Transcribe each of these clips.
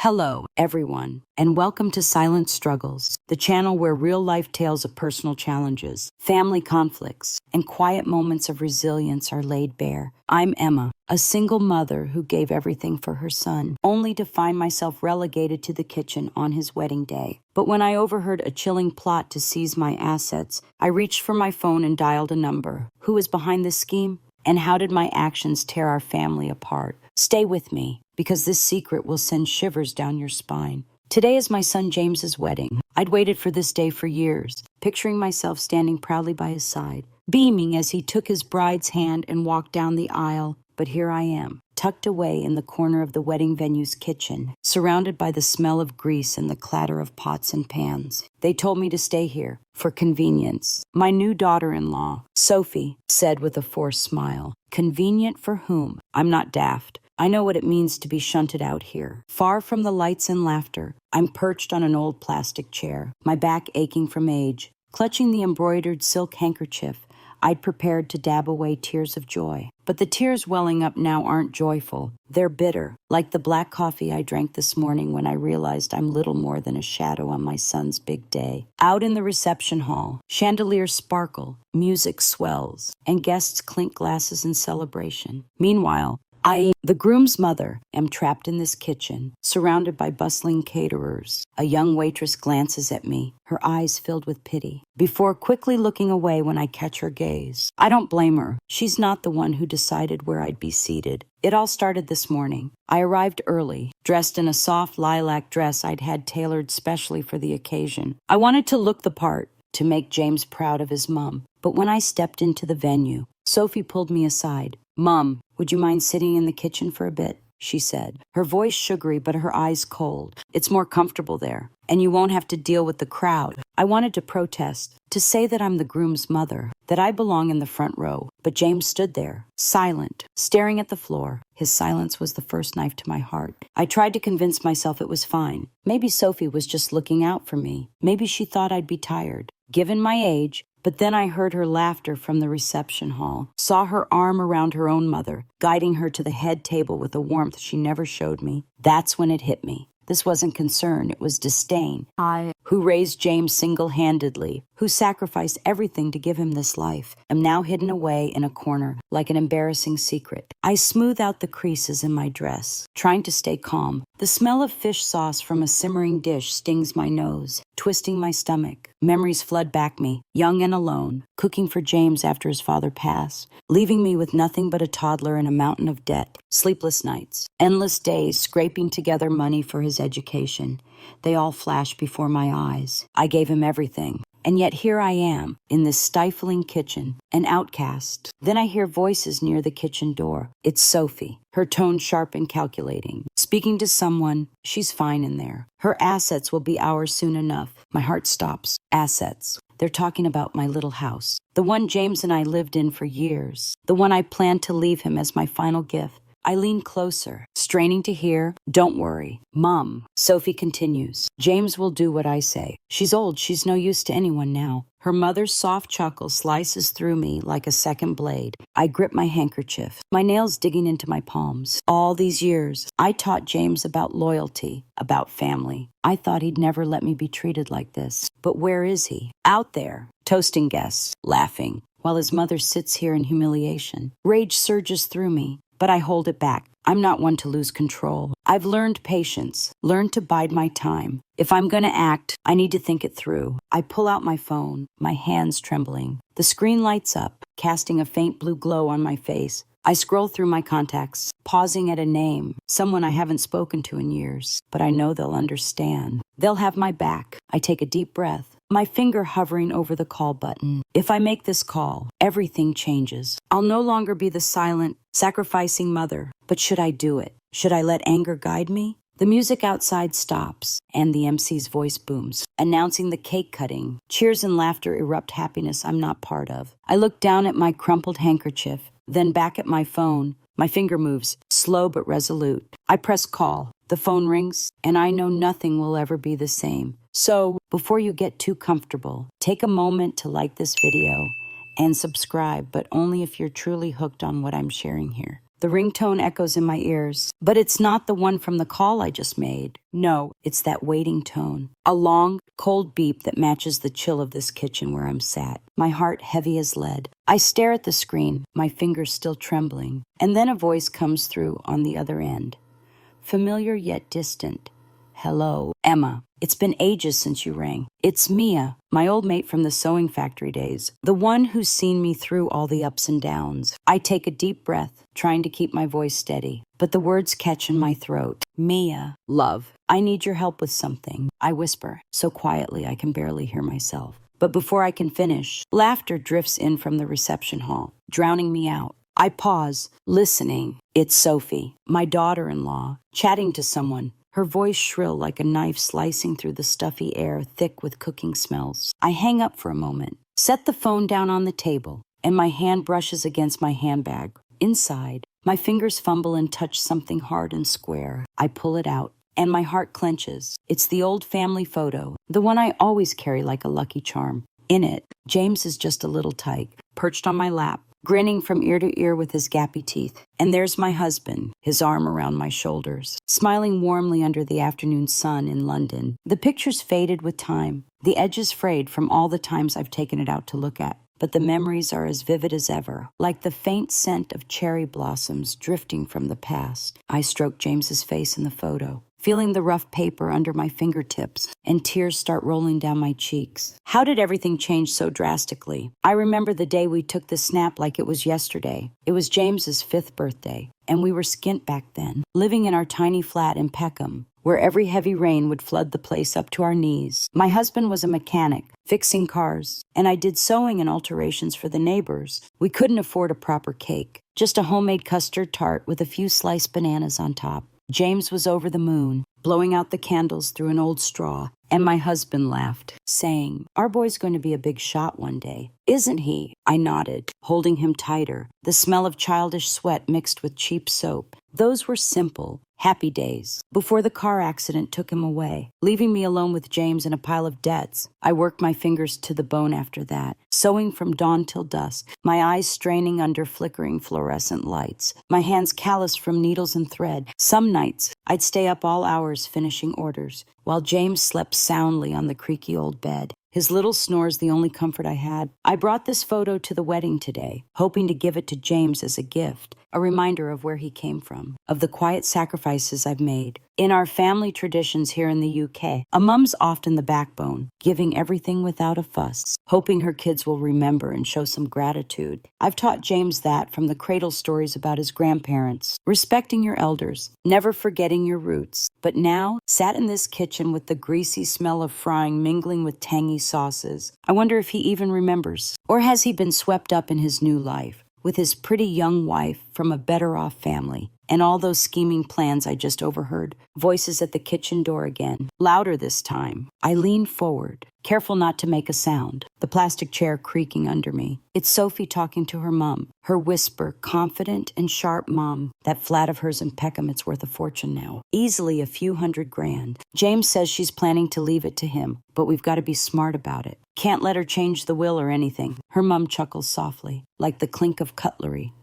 Hello, everyone, and welcome to Silent Struggles, the channel where real-life tales of personal challenges, family conflicts, and quiet moments of resilience are laid bare. I'm Emma, a single mother who gave everything for her son, only to find myself relegated to the kitchen on his wedding day. But when I overheard a chilling plot to seize my assets, I reached for my phone and dialed a number. Who is behind this scheme? And how did my actions tear our family apart? Stay with me, because this secret will send shivers down your spine. Today is my son James's wedding. I'd waited for this day for years, picturing myself standing proudly by his side, beaming as he took his bride's hand and walked down the aisle. But here I am, tucked away in the corner of the wedding venue's kitchen, surrounded by the smell of grease and the clatter of pots and pans. They told me to stay here, for convenience. My new daughter-in-law, Sophie, said with a forced smile. Convenient for whom? I'm not daft. I know what it means to be shunted out here. Far from the lights and laughter, I'm perched on an old plastic chair, my back aching from age, clutching the embroidered silk handkerchief I'd prepared to dab away tears of joy. But the tears welling up now aren't joyful. They're bitter, like the black coffee I drank this morning when I realized I'm little more than a shadow on my son's big day. Out in the reception hall, chandeliers sparkle, music swells, and guests clink glasses in celebration. Meanwhile, I, the groom's mother, am trapped in this kitchen, surrounded by bustling caterers. A young waitress glances at me, her eyes filled with pity, before quickly looking away when I catch her gaze. I don't blame her. She's not the one who decided where I'd be seated. It all started this morning. I arrived early, dressed in a soft lilac dress I'd had tailored specially for the occasion. I wanted to look the part, to make James proud of his mom. But when I stepped into the venue, Sophie pulled me aside. "Mom, would you mind sitting in the kitchen for a bit?" she said, her voice sugary but her eyes cold. "It's more comfortable there, and you won't have to deal with the crowd." I wanted to protest, to say that I'm the groom's mother, that I belong in the front row, but James stood there, silent, staring at the floor. His silence was the first knife to my heart. I tried to convince myself it was fine. Maybe Sophie was just looking out for me. Maybe she thought I'd be tired, given my age. But then I heard her laughter from the reception hall, saw her arm around her own mother, guiding her to the head table with a warmth she never showed me. That's when it hit me. This wasn't concern, it was disdain. Who raised James single-handedly, who sacrificed everything to give him this life, am now hidden away in a corner like an embarrassing secret. I smooth out the creases in my dress, trying to stay calm. The smell of fish sauce from a simmering dish stings my nose, twisting my stomach. Memories flood back me, young and alone, cooking for James after his father passed, leaving me with nothing but a toddler and a mountain of debt. Sleepless nights, endless days scraping together money for his education. They all flash before my eyes. I gave him everything. And yet here I am, in this stifling kitchen, an outcast. Then I hear voices near the kitchen door. It's Sophie, her tone sharp and calculating. Speaking to someone, she's fine in there. Her assets will be ours soon enough. My heart stops. Assets. They're talking about my little house. The one James and I lived in for years. The one I planned to leave him as my final gift. I lean closer, straining to hear. "Don't worry, Mom," Sophie continues. "James will do what I say. She's old, she's no use to anyone now." Her mother's soft chuckle slices through me like a second blade. I grip my handkerchief, my nails digging into my palms. All these years, I taught James about loyalty, about family. I thought he'd never let me be treated like this. But where is he? Out there, toasting guests, laughing, while his mother sits here in humiliation. Rage surges through me, but I hold it back. I'm not one to lose control. I've learned patience, learned to bide my time. If I'm going to act, I need to think it through. I pull out my phone, my hands trembling. The screen lights up, casting a faint blue glow on my face. I scroll through my contacts, pausing at a name, someone I haven't spoken to in years, but I know they'll understand. They'll have my back. I take a deep breath, my finger hovering over the call button. If I make this call, everything changes. I'll no longer be the silent, sacrificing mother. But should I do it? Should I let anger guide me? The music outside stops, and the MC's voice booms, announcing the cake cutting. Cheers and laughter erupt happiness I'm not part of. I look down at my crumpled handkerchief, then back at my phone. My finger moves, slow but resolute. I press call. The phone rings, and I know nothing will ever be the same. So, before you get too comfortable, take a moment to like this video and subscribe, but only if you're truly hooked on what I'm sharing here. The ringtone echoes in my ears, but it's not the one from the call I just made. No, it's that waiting tone. A long, cold beep that matches the chill of this kitchen where I'm sat. My heart heavy as lead. I stare at the screen, my fingers still trembling, and then a voice comes through on the other end. Familiar yet distant. Hello, Emma. It's been ages since you rang. It's Mia, my old mate from the sewing factory days, the one who's seen me through all the ups and downs. I take a deep breath, trying to keep my voice steady, but the words catch in my throat. Mia, love, I need your help with something. I whisper, so quietly I can barely hear myself. But before I can finish, laughter drifts in from the reception hall, drowning me out. I pause, listening. It's Sophie, my daughter-in-law, chatting to someone. Her voice shrill like a knife slicing through the stuffy air thick with cooking smells. I hang up for a moment, set the phone down on the table, and my hand brushes against my handbag. Inside, my fingers fumble and touch something hard and square. I pull it out, and my heart clenches. It's the old family photo, the one I always carry like a lucky charm. In it, James is just a little tyke, perched on my lap, grinning from ear to ear with his gappy teeth. And there's my husband, his arm around my shoulders, smiling warmly under the afternoon sun in London. The picture's faded with time, the edges frayed from all the times I've taken it out to look at. But the memories are as vivid as ever, like the faint scent of cherry blossoms drifting from the past. I stroke James's face in the photo, feeling the rough paper under my fingertips, and tears start rolling down my cheeks. How did everything change so drastically? I remember the day we took the snap like it was yesterday. It was James's 5th birthday, and we were skint back then, living in our tiny flat in Peckham, where every heavy rain would flood the place up to our knees. My husband was a mechanic, fixing cars, and I did sewing and alterations for the neighbors. We couldn't afford a proper cake, just a homemade custard tart with a few sliced bananas on top. James was over the moon, blowing out the candles through an old straw, and my husband laughed, saying, "Our boy's going to be a big shot one day, isn't he?" I nodded, holding him tighter, the smell of childish sweat mixed with cheap soap. Those were simple, happy days, before the car accident took him away, leaving me alone with James and a pile of debts. I worked my fingers to the bone after that, sewing from dawn till dusk, my eyes straining under flickering fluorescent lights, my hands calloused from needles and thread. Some nights, I'd stay up all hours finishing orders, while James slept soundly on the creaky old bed. His little snores the only comfort I had. I brought this photo to the wedding today, hoping to give it to James as a gift, a reminder of where he came from, of the quiet sacrifices I've made. In our family traditions here in the UK, a mum's often the backbone, giving everything without a fuss, hoping her kids will remember and show some gratitude. I've taught James that from the cradle stories about his grandparents, respecting your elders, never forgetting your roots. But now, sat in this kitchen with the greasy smell of frying mingling with tangy sauces, I wonder if he even remembers. Or has he been swept up in his new life, with his pretty young wife from a better-off family, and all those scheming plans I just overheard? Voices at the kitchen door again, louder this time. I lean forward, careful not to make a sound, the plastic chair creaking under me. It's Sophie talking to her mum, her whisper, confident and sharp. "Mom, that flat of hers in Peckham, it's worth a fortune now. Easily a few $100,000. James says she's planning to leave it to him, but we've got to be smart about it. Can't let her change the will or anything." Her mum chuckles softly, like the clink of cutlery.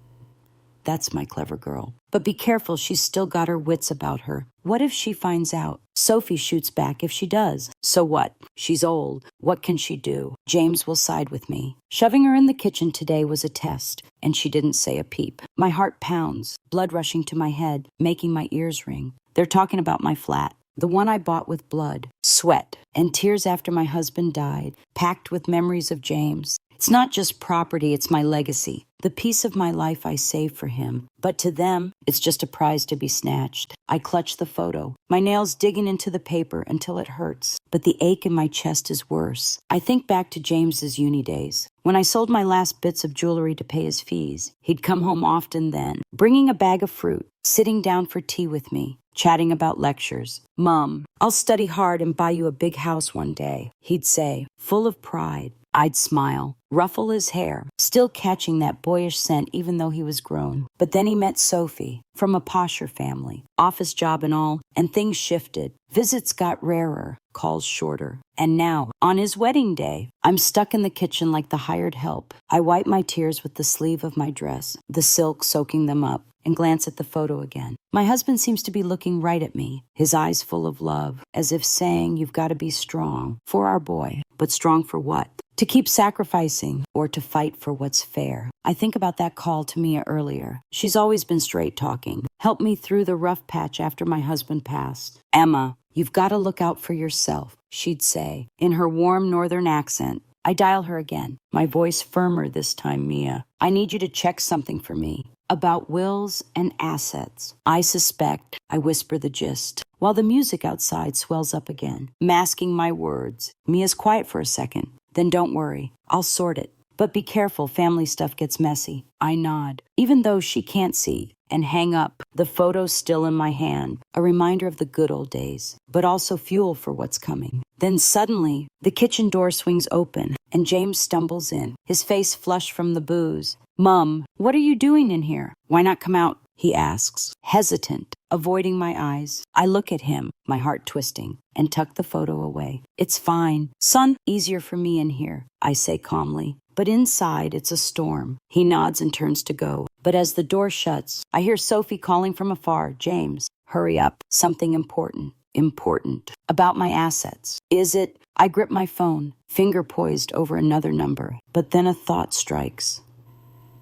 That's my clever girl. But be careful, she's still got her wits about her. What if she finds out? Sophie shoots back if she does. So what? She's old. What can she do? James will side with me. Shoving her in the kitchen today was a test, and she didn't say a peep. My heart pounds, blood rushing to my head, making my ears ring. They're talking about my flat, the one I bought with blood, sweat, and tears after my husband died, packed with memories of James. It's not just property, it's my legacy, the piece of my life I saved for him. But to them, it's just a prize to be snatched. I clutch the photo, my nails digging into the paper until it hurts, but the ache in my chest is worse. I think back to James's uni days, when I sold my last bits of jewelry to pay his fees. He'd come home often then, bringing a bag of fruit, sitting down for tea with me, chatting about lectures. "Mom, I'll study hard and buy you a big house one day," he'd say, full of pride. I'd smile, ruffle his hair, still catching that boyish scent even though he was grown. But then he met Sophie, from a posher family, office job and all, and things shifted. Visits got rarer, calls shorter. And now, on his wedding day, I'm stuck in the kitchen like the hired help. I wipe my tears with the sleeve of my dress, the silk soaking them up, and glance at the photo again. My husband seems to be looking right at me, his eyes full of love, as if saying, "You've got to be strong for our boy." But strong for what? To keep sacrificing or to fight for what's fair. I think about that call to Mia earlier. She's always been straight talking. Helped me through the rough patch after my husband passed. "Emma, you've got to look out for yourself," she'd say, in her warm northern accent. I dial her again, my voice firmer this time. "Mia, I need you to check something for me. About wills and assets." "I suspect," I whisper the gist, while the music outside swells up again, masking my words. Mia's quiet for a second. "Then don't worry, I'll sort it. But be careful, family stuff gets messy." I nod, even though she can't see, and hang up, the photo still in my hand, a reminder of the good old days, but also fuel for what's coming. Then suddenly, the kitchen door swings open, and James stumbles in, his face flushed from the booze. "Mum, what are you doing in here?" "Why not come out?" he asks, hesitant, avoiding my eyes. I look at him, my heart twisting, and tuck the photo away. "It's fine. Son, easier for me in here," I say calmly. But inside, it's a storm. He nods and turns to go. But as the door shuts, I hear Sophie calling from afar, "James, hurry up. Something important. Important. About my assets." "Is it?" I grip my phone, finger poised over another number. But then a thought strikes.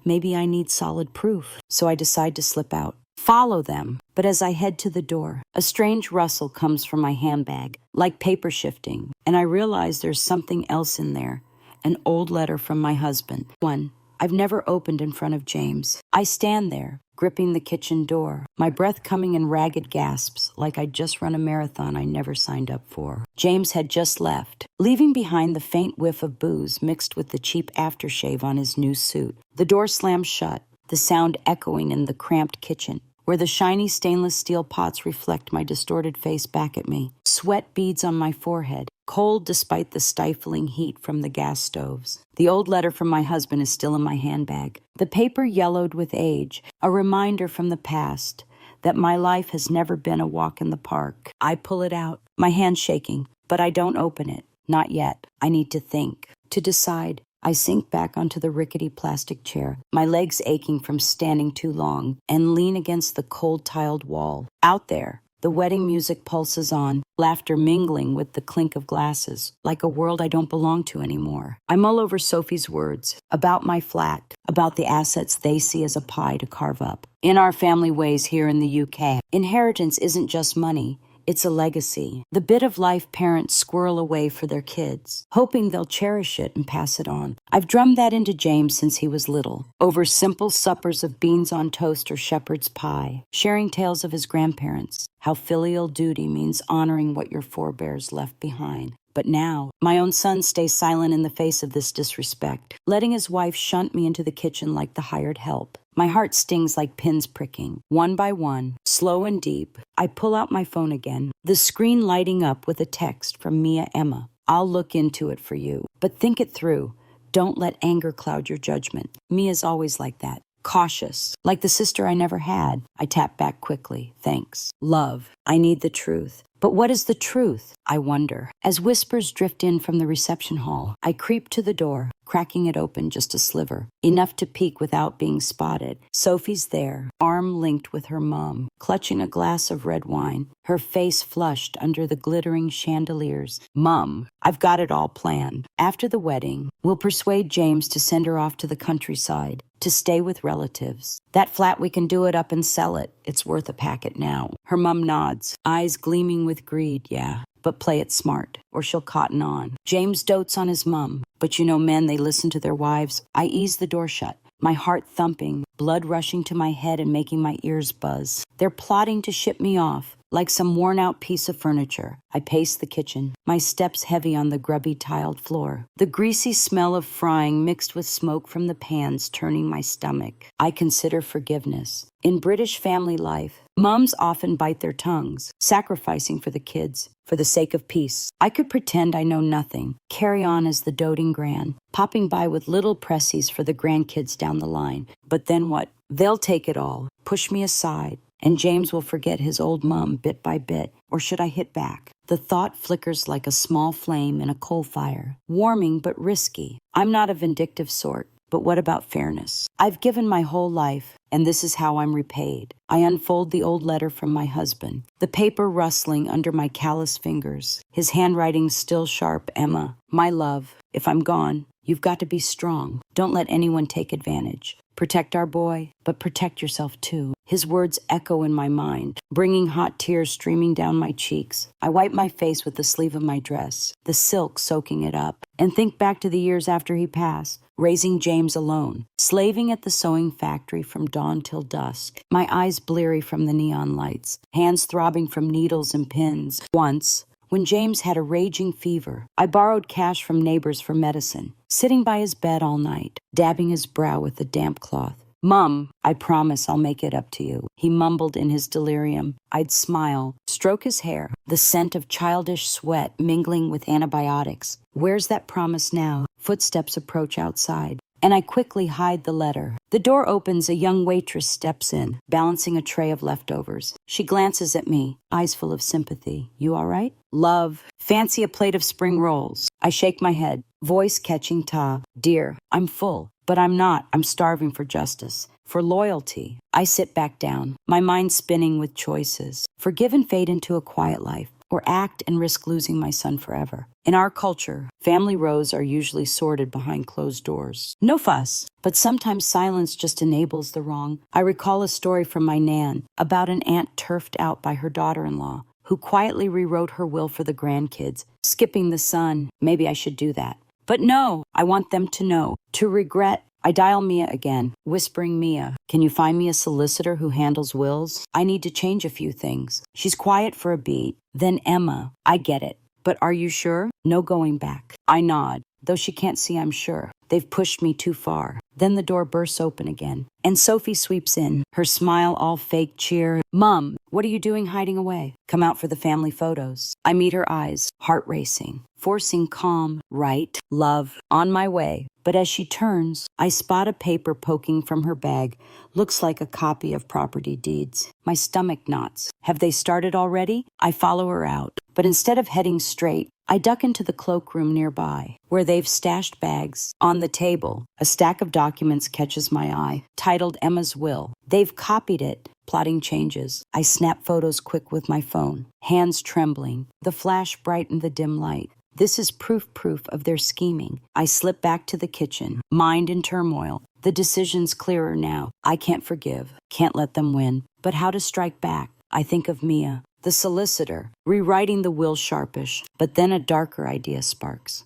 Maybe I need solid proof. So I decide to slip out. Follow them. But as I head to the door, a strange rustle comes from my handbag, like paper shifting, and I realize there's something else in there. An old letter from my husband. One I've never opened in front of James. I stand there, gripping the kitchen door, my breath coming in ragged gasps, like I'd just run a marathon I never signed up for. James had just left, leaving behind the faint whiff of booze mixed with the cheap aftershave on his new suit. The door slammed shut, the sound echoing in the cramped kitchen, where the shiny stainless steel pots reflect my distorted face back at me. Sweat beads on my forehead, cold despite the stifling heat from the gas stoves. The old letter from my husband is still in my handbag. The paper yellowed with age, a reminder from the past that my life has never been a walk in the park. I pull it out, my hand shaking, but I don't open it. Not yet. I need to think, to decide. I sink back onto the rickety plastic chair, my legs aching from standing too long, and lean against the cold tiled wall. Out there, the wedding music pulses on, laughter mingling with the clink of glasses, like a world I don't belong to anymore. I mull over Sophie's words, about my flat, about the assets they see as a pie to carve up. In our family ways here in the UK, inheritance isn't just money. It's a legacy, the bit of life parents squirrel away for their kids, hoping they'll cherish it and pass it on. I've drummed that into James since he was little, over simple suppers of beans on toast or shepherd's pie, sharing tales of his grandparents, how filial duty means honoring what your forebears left behind. But now, my own son stays silent in the face of this disrespect, letting his wife shunt me into the kitchen like the hired help. My heart stings like pins pricking. One by one, slow and deep, I pull out my phone again, the screen lighting up with a text from Mia Emma. "I'll look into it for you, but think it through. Don't let anger cloud your judgment." Mia's always like that. Cautious, like the sister I never had. I tap back quickly. "Thanks. Love, I need the truth." But what is the truth? I wonder. As whispers drift in from the reception hall, I creep to the door, cracking it open just a sliver, enough to peek without being spotted. Sophie's there, arm linked with her mom, clutching a glass of red wine, her face flushed under the glittering chandeliers. "Mum, I've got it all planned. After the wedding, we'll persuade James to send her off to the countryside, to stay with relatives. That flat, we can do it up and sell it. It's worth a packet now." Her mum nods, eyes gleaming with greed. "Yeah, but play it smart, or she'll cotton on." James dotes on his mum, but you know men, they listen to their wives. I ease the door shut, my heart thumping, blood rushing to my head and making my ears buzz. They're plotting to ship me off, like some worn-out piece of furniture. I pace the kitchen, my steps heavy on the grubby tiled floor. The greasy smell of frying mixed with smoke from the pans turning my stomach. I consider forgiveness. In British family life, moms often bite their tongues, sacrificing for the kids, for the sake of peace. I could pretend I know nothing, carry on as the doting gran, popping by with little pressies for the grandkids down the line. But then what? They'll take it all, push me aside, and James will forget his old mum bit by bit. Or should I hit back? The thought flickers like a small flame in a coal fire, warming but risky. I'm not a vindictive sort. But what about fairness? I've given my whole life, and this is how I'm repaid. I unfold the old letter from my husband, the paper rustling under my callous fingers, his handwriting still sharp. Emma, my love, if I'm gone, you've got to be strong. Don't let anyone take advantage. Protect our boy, but protect yourself too. His words echo in my mind, bringing hot tears streaming down my cheeks. I wipe my face with the sleeve of my dress, the silk soaking it up, and think back to the years after he passed, raising James alone, slaving at the sewing factory from dawn till dusk, my eyes bleary from the neon lights, hands throbbing from needles and pins. Once, when James had a raging fever, I borrowed cash from neighbors for medicine, sitting by his bed all night, dabbing his brow with a damp cloth. Mum, I promise I'll make it up to you, he mumbled in his delirium. I'd smile, stroke his hair, the scent of childish sweat mingling with antibiotics. Where's that promise now? Footsteps approach outside, and I quickly hide the letter. The door opens, a young waitress steps in, balancing a tray of leftovers. She glances at me, eyes full of sympathy. You all right? Love. Fancy a plate of spring rolls. I shake my head, voice catching ta. Dear, I'm full. But I'm not. I'm starving for justice, for loyalty. I sit back down, my mind spinning with choices. Forgive and fade into a quiet life, or act and risk losing my son forever. In our culture, family rows are usually sorted behind closed doors. No fuss, but sometimes silence just enables the wrong. I recall a story from my nan about an aunt turfed out by her daughter-in-law, who quietly rewrote her will for the grandkids, skipping the son. Maybe I should do that. But no, I want them to know, to regret. I dial Mia again, whispering, Mia, can you find me a solicitor who handles wills? I need to change a few things. She's quiet for a beat. Then Emma, I get it. But are you sure? No going back. I nod, though she can't see I'm sure. They've pushed me too far. Then the door bursts open again, and Sophie sweeps in, her smile all fake cheer. Mum, what are you doing hiding away? Come out for the family photos. I meet her eyes, heart racing, forcing calm, right, love, on my way. But as she turns, I spot a paper poking from her bag. Looks like a copy of property deeds. My stomach knots. Have they started already? I follow her out. But instead of heading straight, I duck into the cloakroom nearby, where they've stashed bags. On the table, a stack of documents catches my eye, titled Emma's Will. They've copied it, plotting changes. I snap photos quick with my phone, hands trembling. The flash brightened the dim light. This is proof of their scheming. I slip back to the kitchen, mind in turmoil. The decision's clearer now. I can't forgive, can't let them win. But how to strike back? I think of Mia, the solicitor, rewriting the will sharpish. But then a darker idea sparks.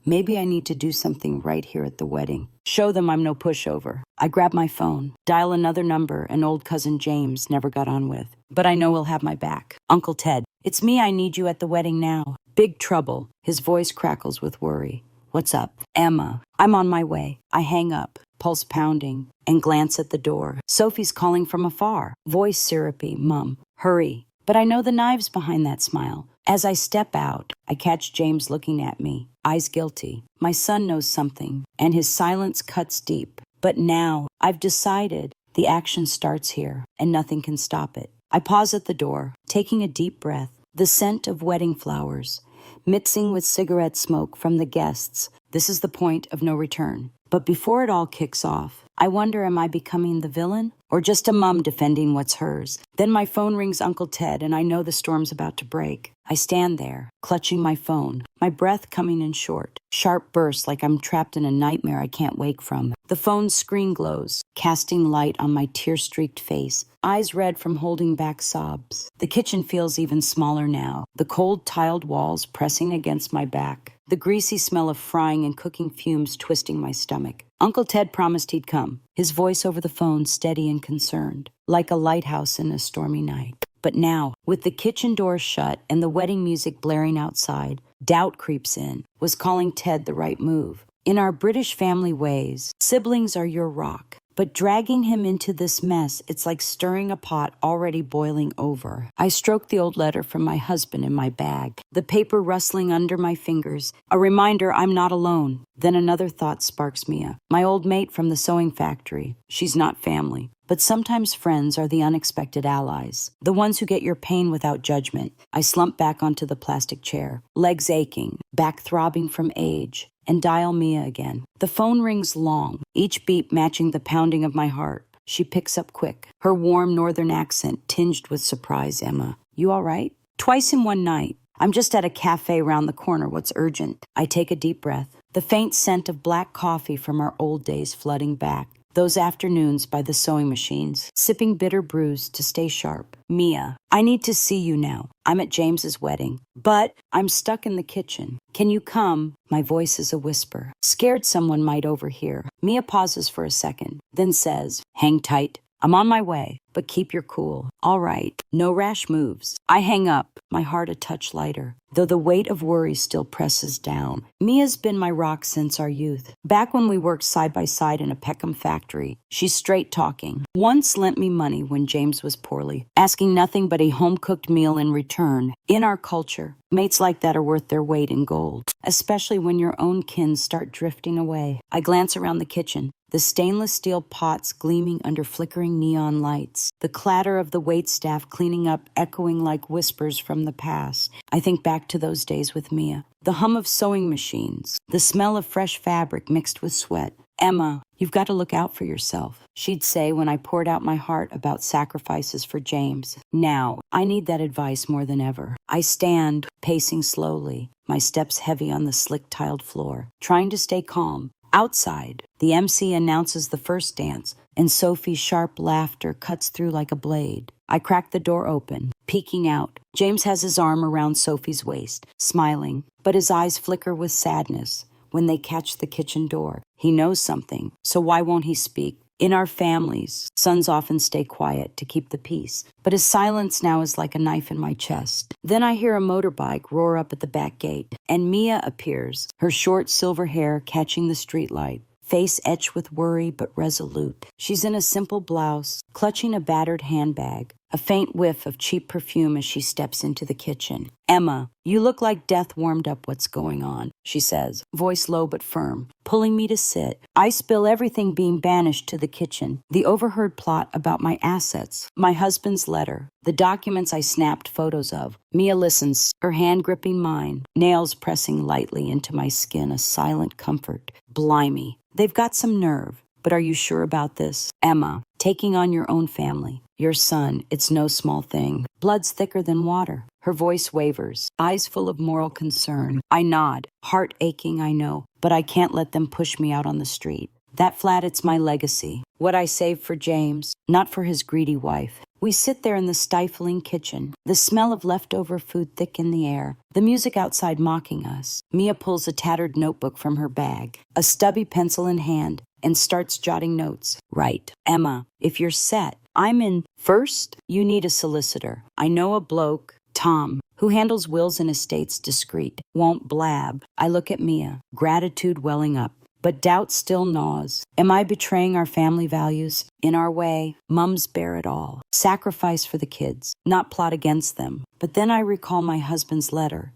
Maybe I need to do something right here at the wedding. Show them I'm no pushover. I grab my phone, dial another number an old cousin James never got on with. But I know he'll have my back. Uncle Ted, it's me. I need you at the wedding now. Big trouble. His voice crackles with worry. What's up? Emma, I'm on my way. I hang up, pulse pounding, and glance at the door. Sophie's calling from afar, voice syrupy. Mum, hurry. But I know the knives behind that smile. As I step out, I catch James looking at me, eyes guilty. My son knows something, and his silence cuts deep. But now, I've decided the action starts here, and nothing can stop it. I pause at the door, taking a deep breath. The scent of wedding flowers, mixing with cigarette smoke from the guests. This is the point of no return. But before it all kicks off, I wonder, am I becoming the villain? Or just a mum defending what's hers? Then my phone rings Uncle Ted, and I know the storm's about to break. I stand there, clutching my phone, my breath coming in short. Sharp bursts like I'm trapped in a nightmare I can't wake from. The phone's screen glows, casting light on my tear-streaked face, eyes red from holding back sobs. The kitchen feels even smaller now, the cold tiled walls pressing against my back. The greasy smell of frying and cooking fumes twisting my stomach. Uncle Ted promised he'd come, his voice over the phone steady and concerned, like a lighthouse in a stormy night. But now, with the kitchen door shut and the wedding music blaring outside, doubt creeps in. Was calling Ted the right move? In our British family ways, siblings are your rock. But dragging him into this mess, it's like stirring a pot already boiling over. I stroke the old letter from my husband in my bag, the paper rustling under my fingers, a reminder I'm not alone. Then another thought sparks Mia, my old mate from the sewing factory. She's not family, but sometimes friends are the unexpected allies, the ones who get your pain without judgment. I slump back onto the plastic chair, legs aching, back throbbing from age, and dial Mia again. The phone rings long, each beep matching the pounding of my heart. She picks up quick, her warm northern accent tinged with surprise. Emma, you all right? Twice in one night. I'm just at a cafe round the corner. What's urgent? I take a deep breath, the faint scent of black coffee from our old days flooding back. Those afternoons by the sewing machines, sipping bitter brews to stay sharp. Mia, I need to see you now. I'm at James's wedding, but I'm stuck in the kitchen. Can you come? My voice is a whisper, scared someone might overhear. Mia pauses for a second, then says, hang tight. I'm on my way, but keep your cool. All right, no rash moves. I hang up, my heart a touch lighter, though the weight of worry still presses down. Mia's been my rock since our youth. Back when we worked side by side in a Peckham factory, she's straight talking. Once lent me money when James was poorly, asking nothing but a home-cooked meal in return. In our culture, mates like that are worth their weight in gold, especially when your own kin start drifting away. I glance around the kitchen, the stainless steel pots gleaming under flickering neon lights, the clatter of the waitstaff cleaning up echoing like whispers from the past. I think back to those days with Mia, the hum of sewing machines, the smell of fresh fabric mixed with sweat. Emma, you've got to look out for yourself, she'd say when I poured out my heart about sacrifices for James. Now, I need that advice more than ever. I stand, pacing slowly, my steps heavy on the slick-tiled floor, trying to stay calm. Outside, the MC announces the first dance, and Sophie's sharp laughter cuts through like a blade. I crack the door open, peeking out. James has his arm around Sophie's waist, smiling, but his eyes flicker with sadness when they catch the kitchen door. He knows something, so why won't he speak? In our families, sons often stay quiet to keep the peace, but his silence now is like a knife in my chest. Then I hear a motorbike roar up at the back gate, and Mia appears, her short silver hair catching the streetlight, face etched with worry but resolute. She's in a simple blouse, clutching a battered handbag, a faint whiff of cheap perfume as she steps into the kitchen. Emma, you look like death warmed up. What's going on? She says, voice low but firm, pulling me to sit. I spill everything being banished to the kitchen, the overheard plot about my assets, my husband's letter, the documents I snapped photos of. Mia listens, her hand gripping mine, nails pressing lightly into my skin, a silent comfort. Blimey, they've got some nerve. But are you sure about this? Emma, taking on your own family, your son, it's no small thing. Blood's thicker than water. Her voice wavers, eyes full of moral concern. I nod, heart aching, I know, but I can't let them push me out on the street. That flat, it's my legacy. What I saved for James, not for his greedy wife. We sit there in the stifling kitchen, the smell of leftover food thick in the air, the music outside mocking us. Mia pulls a tattered notebook from her bag, a stubby pencil in hand, and starts jotting notes. Right. Emma, if you're set, I'm in. First, you need a solicitor. I know a bloke, Tom, who handles wills and estates discreet, won't blab. I look at Mia, gratitude welling up. But doubt still gnaws. Am I betraying our family values? In our way, mums bear it all. Sacrifice for the kids, not plot against them. But then I recall my husband's letter.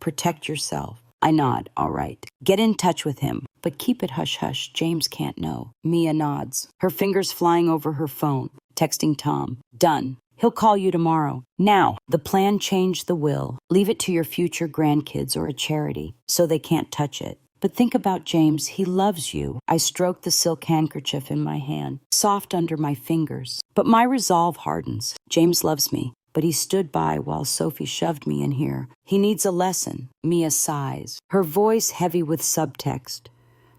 Protect yourself. I nod, all right. Get in touch with him, but keep it hush-hush. James can't know. Mia nods, her fingers flying over her phone, texting Tom. Done. He'll call you tomorrow. Now, the plan changed the will. Leave it to your future grandkids or a charity, so they can't touch it. But think about James. He loves you. I stroke the silk handkerchief in my hand, soft under my fingers. But my resolve hardens. James loves me, but he stood by while Sophie shoved me in here. He needs a lesson. Mia sighs, her voice heavy with subtext.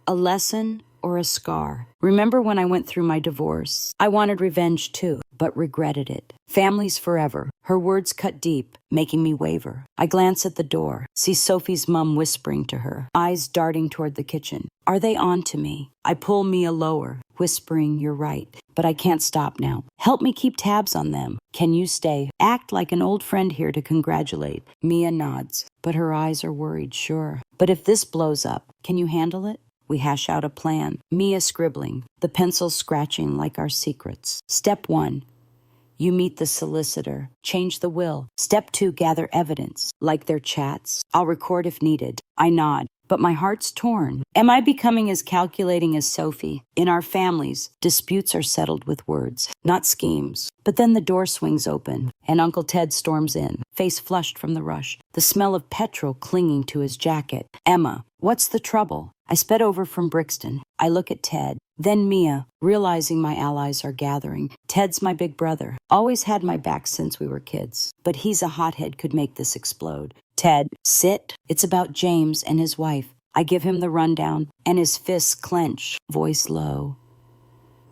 A lesson or a scar? Remember when I went through my divorce? I wanted revenge too, but regretted it. Families forever. Her words cut deep, making me waver. I glance at the door, see Sophie's mum whispering to her, eyes darting toward the kitchen. Are they on to me? I pull Mia lower, whispering, "You're right, but I can't stop now. Help me keep tabs on them. Can you stay? Act like an old friend here to congratulate." Mia nods, but her eyes are worried. "Sure. But if this blows up, can you handle it?" We hash out a plan, Mia scribbling, the pencils scratching like our secrets. Step 1. You meet the solicitor. Change the will. Step 2, gather evidence, like their chats. I'll record if needed. I nod, but my heart's torn. Am I becoming as calculating as Sophie? In our families, disputes are settled with words, not schemes. But then the door swings open, and Uncle Ted storms in, face flushed from the rush, the smell of petrol clinging to his jacket. "Emma, what's the trouble?" I sped over from Brixton. I look at Ted, then Mia, realizing my allies are gathering. Ted's my big brother. Always had my back since we were kids. But he's a hothead, could make this explode. "Ted, sit. It's about James and his wife." I give him the rundown, and his fists clench, voice low.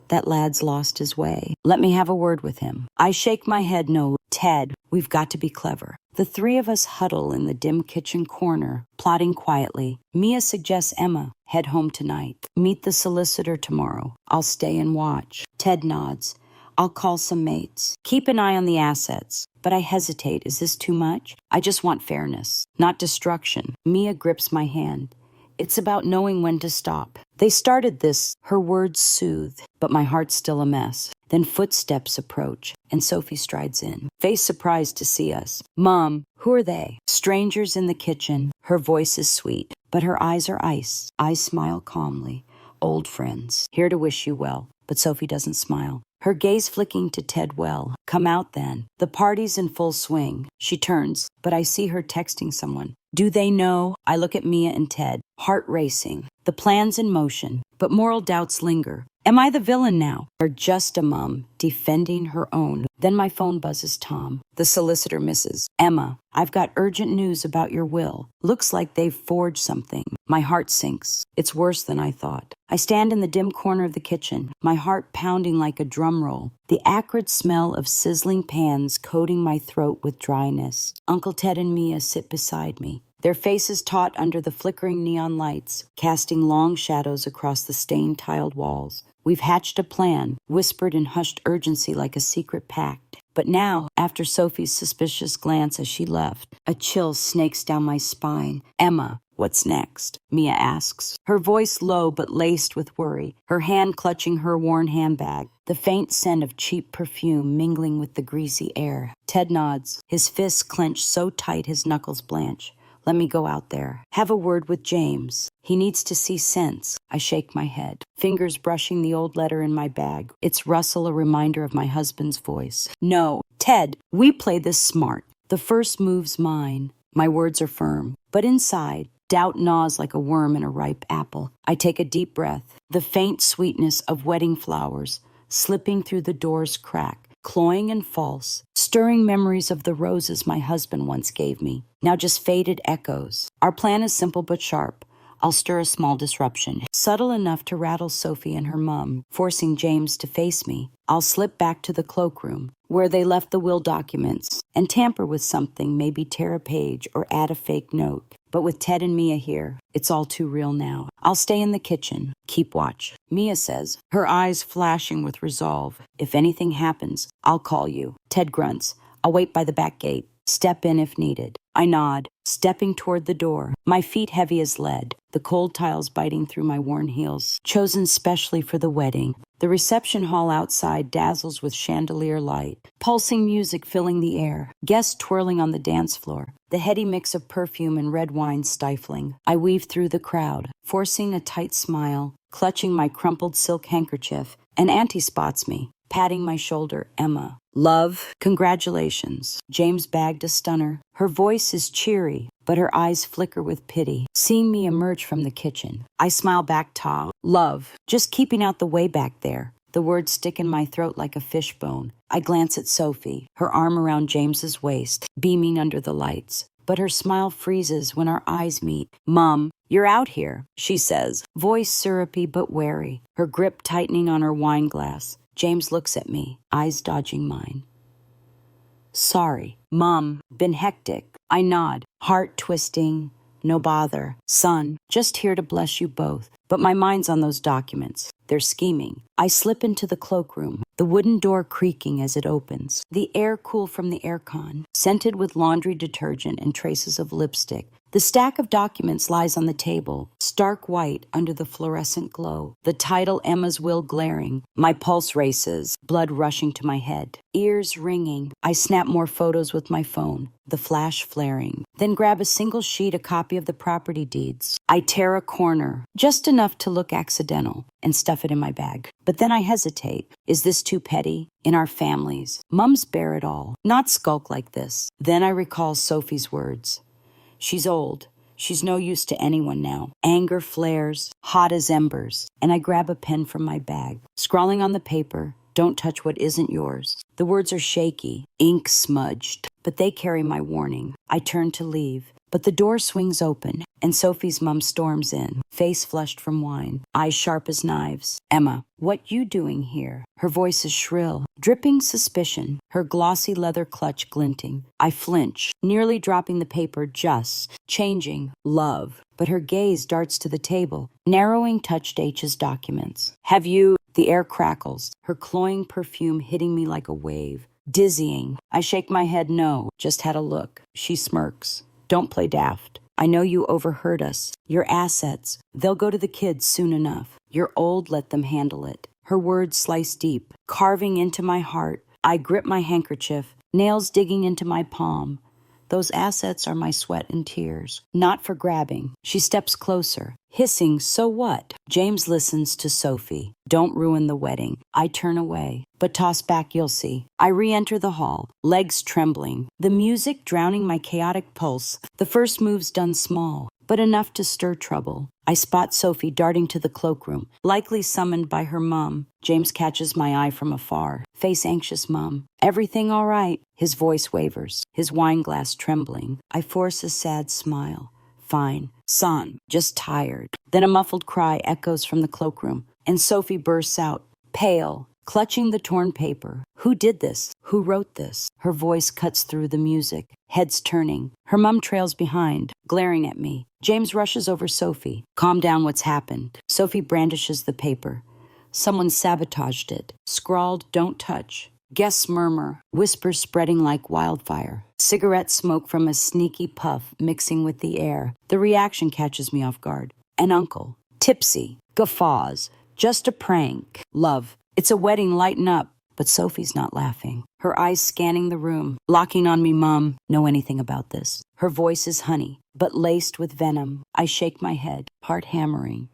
"That lad's lost his way. Let me have a word with him." I shake my head no. "Ted, we've got to be clever." The three of us huddle in the dim kitchen corner, plotting quietly. Mia suggests Emma head home tonight. Meet the solicitor tomorrow. I'll stay and watch. Ted nods. I'll call some mates. Keep an eye on the assets. But I hesitate. Is this too much? I just want fairness, not destruction. Mia grips my hand. It's about knowing when to stop. They started this, her words soothe, but my heart's still a mess. Then footsteps approach, and Sophie strides in, face surprised to see us. "Mom, who are they?" Strangers in the kitchen. Her voice is sweet, but her eyes are ice. I smile calmly. "Old friends, here to wish you well." But Sophie doesn't smile. Her gaze flicking to Ted. "Well, come out then. The party's in full swing." She turns, but I see her texting someone. Do they know? I look at Mia and Ted, heart racing. The plan's in motion, but moral doubts linger. Am I the villain now, or just a mom defending her own? Then my phone buzzes Tom. The solicitor misses. "Emma, I've got urgent news about your will. Looks like they've forged something." My heart sinks. It's worse than I thought. I stand in the dim corner of the kitchen, my heart pounding like a drum roll. The acrid smell of sizzling pans coating my throat with dryness. Uncle Ted and Mia sit beside me, their faces taut under the flickering neon lights, casting long shadows across the stained tiled walls. We've hatched a plan, whispered in hushed urgency like a secret pact. But now, after Sophie's suspicious glance as she left, a chill snakes down my spine. "Emma, what's next?" Mia asks, her voice low but laced with worry, her hand clutching her worn handbag, the faint scent of cheap perfume mingling with the greasy air. Ted nods, his fists clenched so tight his knuckles blanch. "Let me go out there. Have a word with James. He needs to see sense." I shake my head, fingers brushing the old letter in my bag, its rustle a reminder of my husband's voice. "No, Ted, we play this smart. The first move's mine." My words are firm, but inside, doubt gnaws like a worm in a ripe apple. I take a deep breath, the faint sweetness of wedding flowers slipping through the door's crack, cloying and false, stirring memories of the roses my husband once gave me, now just faded echoes. Our plan is simple but sharp. I'll stir a small disruption, subtle enough to rattle Sophie and her mum, forcing James to face me. I'll slip back to the cloakroom, where they left the will documents, and tamper with something, maybe tear a page or add a fake note. But with Ted and Mia here, it's all too real now. I'll stay in the kitchen, keep watch. Mia says, her eyes flashing with resolve. "If anything happens, I'll call you." Ted grunts, "I'll wait by the back gate. Step in if needed." I nod, stepping toward the door, my feet heavy as lead, the cold tiles biting through my worn heels, chosen specially for the wedding. The reception hall outside dazzles with chandelier light, pulsing music filling the air, guests twirling on the dance floor, the heady mix of perfume and red wine stifling. I weave through the crowd, forcing a tight smile, clutching my crumpled silk handkerchief, and Auntie spots me, patting my shoulder. "Emma, love, congratulations." James bagged a stunner. Her voice is cheery, but her eyes flicker with pity, seeing me emerge from the kitchen. I smile back, "Ta, love, just keeping out the way back there." The words stick in my throat like a fishbone. I glance at Sophie, her arm around James's waist, beaming under the lights. But her smile freezes when our eyes meet. "Mom, you're out here," she says, voice syrupy but wary, her grip tightening on her wine glass. James looks at me, eyes dodging mine. "Sorry, Mom, been hectic." I nod, heart twisting. "No bother. Son, just here to bless you both." But my mind's on those documents. They're scheming. I slip into the cloakroom, the wooden door creaking as it opens, the air cool from the aircon, scented with laundry detergent and traces of lipstick. The stack of documents lies on the table, stark white under the fluorescent glow. The title Emma's Will glaring. My pulse races, blood rushing to my head. Ears ringing. I snap more photos with my phone, the flash flaring. Then grab a single sheet, a copy of the property deeds. I tear a corner, just enough to look accidental, and stuff it in my bag. But then I hesitate. Is this too petty? In our families, mums bear it all, not skulk like this. Then I recall Sophie's words. She's old. She's no use to anyone now. Anger flares, hot as embers, and I grab a pen from my bag. Scrawling on the paper, don't touch what isn't yours. The words are shaky, ink smudged, but they carry my warning. I turn to leave, but the door swings open, and Sophie's mom storms in, face flushed from wine, eyes sharp as knives. Emma, what you doing here? Her voice is shrill, dripping suspicion, her glossy leather clutch glinting. I flinch, nearly dropping the paper, just changing love. But her gaze darts to the table, narrowing touched H's documents. Have you? The air crackles, her cloying perfume hitting me like a wave. Dizzying. I shake my head no, just had a look. She smirks. Don't play daft. I know you overheard us. Your assets, they'll go to the kids soon enough. You're old, let them handle it. Her words slice deep, carving into my heart. I grip my handkerchief, nails digging into my palm. Those assets are my sweat and tears, not for grabbing. She steps closer, hissing, so what? James listens to Sophie. Don't ruin the wedding. I turn away, but toss back, you'll see. I re-enter the hall, legs trembling, the music drowning my chaotic pulse. The first move's done small, but enough to stir trouble. I spot Sophie darting to the cloakroom, likely summoned by her mom. James catches my eye from afar. Face anxious mom. Everything all right? His voice wavers, his wine glass trembling. I force a sad smile. Fine. Son, just tired. Then a muffled cry echoes from the cloakroom, and Sophie bursts out, pale, clutching the torn paper. Who did this? Who wrote this? Her voice cuts through the music, heads turning. Her mum trails behind, glaring at me. James rushes over Sophie. Calm down, what's happened? Sophie brandishes the paper. Someone sabotaged it. Scrawled, don't touch. Guests murmur, whispers spreading like wildfire. Cigarette smoke from a sneaky puff mixing with the air. The reaction catches me off guard. An uncle, tipsy, guffaws. Just a prank. Love. It's a wedding, lighten up. But Sophie's not laughing. Her eyes scanning the room, locking on me, Mom. Know anything about this? Her voice is honey, but laced with venom. I shake my head, heart hammering.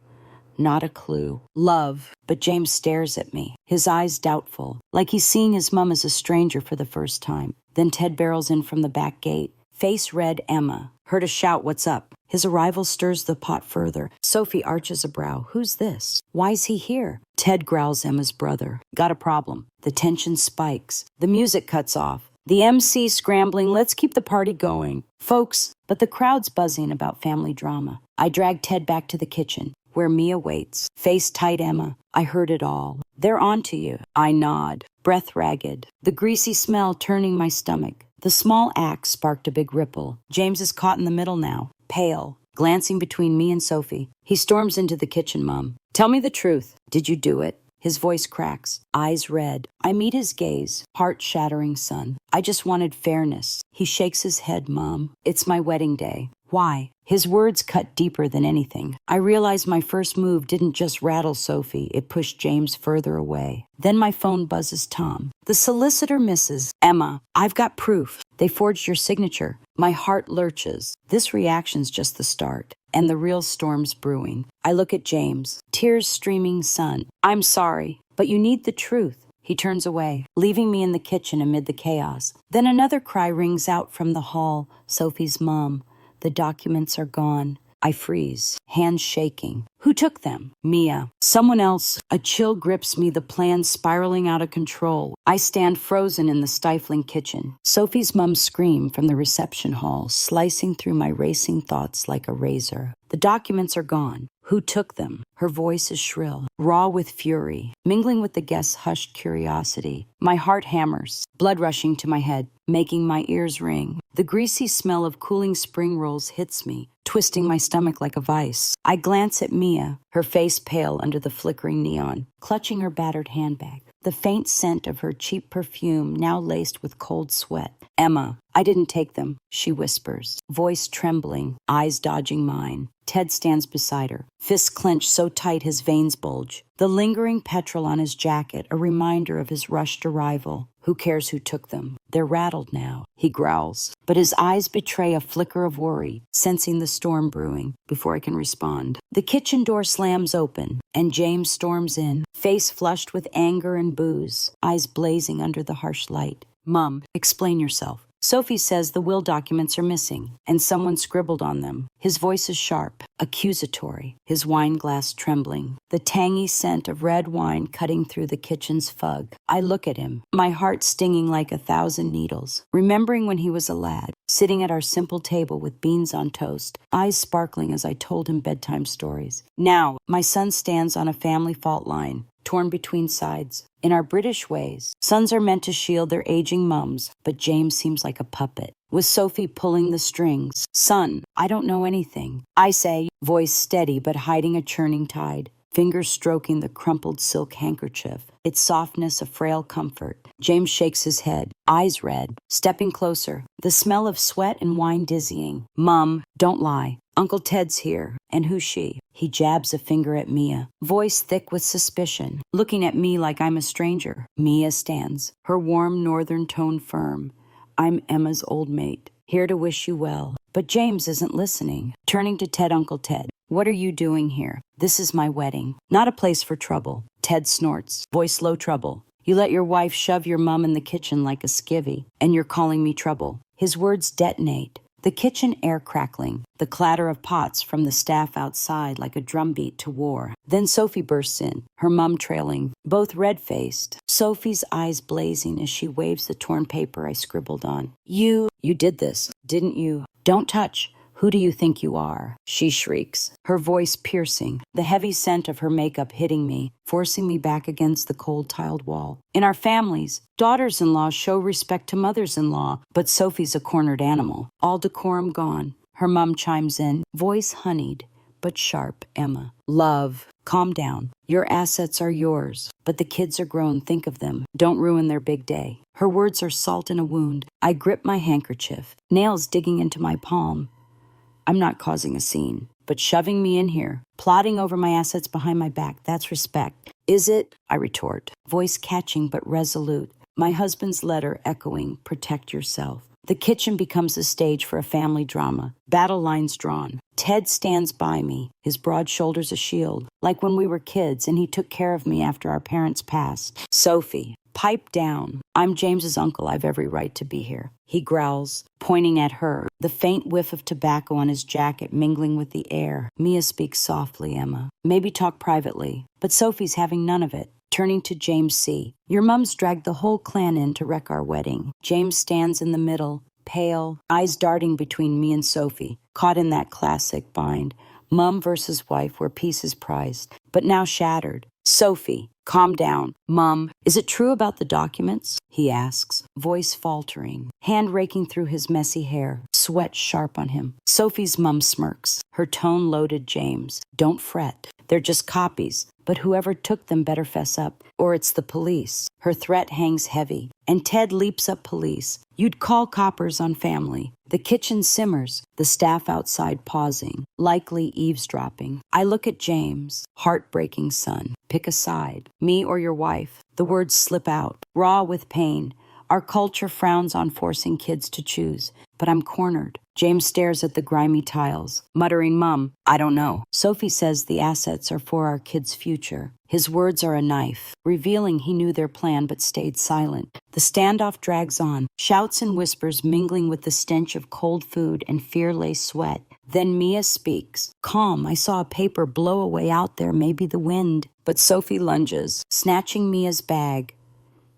Not a clue. Love. But James stares at me, his eyes doubtful, like he's seeing his mum as a stranger for the first time. Then Ted barrels in from the back gate. Face red Emma. Heard a shout, what's up? His arrival stirs the pot further. Sophie arches a brow. Who's this? Why's he here? Ted growls, Emma's brother. Got a problem. The tension spikes. The music cuts off. The MC scrambling, let's keep the party going. Folks, but the crowd's buzzing about family drama. I drag Ted back to the kitchen, where Mia waits. Face tight, Emma. I heard it all. They're on to you. I nod, breath ragged, the greasy smell turning my stomach. The small axe sparked a big ripple. James is caught in the middle now, pale, glancing between me and Sophie. He storms into the kitchen, Mom. Tell me the truth. Did you do it? His voice cracks, eyes red. I meet his gaze, heart-shattering, son. I just wanted fairness. He shakes his head, Mom. It's my wedding day. Why? His words cut deeper than anything. I realized my first move didn't just rattle Sophie, it pushed James further away. Then my phone buzzes Tom. The solicitor misses. Emma, I've got proof. They forged your signature. My heart lurches. This reaction's just the start, and the real storm's brewing. I look at James, tears streaming, son. I'm sorry, but you need the truth. He turns away, leaving me in the kitchen amid the chaos. Then another cry rings out from the hall. Sophie's mom. The documents are gone. I freeze, hands shaking. Who took them? Mia. Someone else. A chill grips me, the plan spiraling out of control. I stand frozen in the stifling kitchen. Sophie's mum scream from the reception hall, slicing through my racing thoughts like a razor. The documents are gone. Who took them? Her voice is shrill, raw with fury, mingling with the guest's hushed curiosity. My heart hammers, blood rushing to my head, making my ears ring. The greasy smell of cooling spring rolls hits me, twisting my stomach like a vice. I glance at Mia, her face pale under the flickering neon, clutching her battered handbag. The faint scent of her cheap perfume now laced with cold sweat. Emma, I didn't take them, she whispers, voice trembling, eyes dodging mine. Ted stands beside her, fists clenched so tight his veins bulge. The lingering petrol on his jacket, a reminder of his rushed arrival. Who cares who took them? They're rattled now, he growls. But his eyes betray a flicker of worry, sensing the storm brewing, before I can respond. The kitchen door slams open, and James storms in, face flushed with anger and booze, eyes blazing under the harsh light. Mom, explain yourself. Sophie says the will documents are missing, and someone scribbled on them. His voice is sharp, accusatory, his wine glass trembling, the tangy scent of red wine cutting through the kitchen's fug. I look at him, my heart stinging like 1,000 needles, remembering when he was a lad, sitting at our simple table with beans on toast, eyes sparkling as I told him bedtime stories. Now, my son stands on a family fault line, torn between sides. In our British ways, sons are meant to shield their aging mums, but James seems like a puppet, with Sophie pulling the strings. Son, I don't know anything. I say, voice steady but hiding a churning tide, fingers stroking the crumpled silk handkerchief, its softness a frail comfort. James shakes his head, eyes red, stepping closer, the smell of sweat and wine dizzying. Mum, don't lie. Uncle Ted's here. And who's she? He jabs a finger at Mia, voice thick with suspicion, looking at me like I'm a stranger. Mia stands, her warm northern tone firm. I'm Emma's old mate, here to wish you well. But James isn't listening. Turning to Ted, Uncle Ted, what are you doing here? This is my wedding, not a place for trouble. Ted snorts, voice low trouble. You let your wife shove your mum in the kitchen like a skivvy, and you're calling me trouble. His words detonate. The kitchen air crackling, the clatter of pots from the staff outside like a drumbeat to war. Then Sophie bursts in, her mum trailing, both red-faced, Sophie's eyes blazing as she waves the torn paper I scribbled on. You did this, didn't you? Don't touch. Who do you think you are? She shrieks, her voice piercing, the heavy scent of her makeup hitting me, forcing me back against the cold tiled wall. In our families, daughters-in-law show respect to mothers-in-law, but Sophie's a cornered animal, all decorum gone. Her mum chimes in, voice honeyed, but sharp. Emma, love, calm down. Your assets are yours, but the kids are grown, think of them. Don't ruin their big day. Her words are salt in a wound. I grip my handkerchief, nails digging into my palm. I'm not causing a scene, but shoving me in here, plotting over my assets behind my back, that's respect. Is it? I retort, voice catching but resolute, my husband's letter echoing, protect yourself. The kitchen becomes a stage for a family drama, battle lines drawn. Ted stands by me, his broad shoulders a shield, like when we were kids and he took care of me after our parents passed. Sophie, pipe down. I'm James's uncle, I've every right to be here. He growls, pointing at her, the faint whiff of tobacco on his jacket mingling with the air. Mia speaks softly, Emma. Maybe talk privately. But Sophie's having none of it. Turning to James C. Your mum's dragged the whole clan in to wreck our wedding. James stands in the middle, pale, eyes darting between me and Sophie, caught in that classic bind. Mum versus wife where peace is prized, but now shattered. Sophie, calm down. Mum, is it true about the documents? He asks, voice faltering, hand raking through his messy hair, sweat sharp on him. Sophie's mum smirks, her tone loaded. James, don't fret. They're just copies, but whoever took them better fess up, or it's the police. Her threat hangs heavy, and Ted leaps up police. You'd call coppers on family. The kitchen simmers, the staff outside pausing, likely eavesdropping. I look at James, heartbreaking son. Pick a side, me or your wife. The words slip out, raw with pain. Our culture frowns on forcing kids to choose, but I'm cornered. James stares at the grimy tiles, muttering, Mum, I don't know. Sophie says the assets are for our kids' future. His words are a knife, revealing he knew their plan but stayed silent. The standoff drags on, shouts and whispers mingling with the stench of cold food and fear-laced sweat. Then Mia speaks. Calm, I saw a paper blow away out there, maybe the wind. But Sophie lunges, snatching Mia's bag.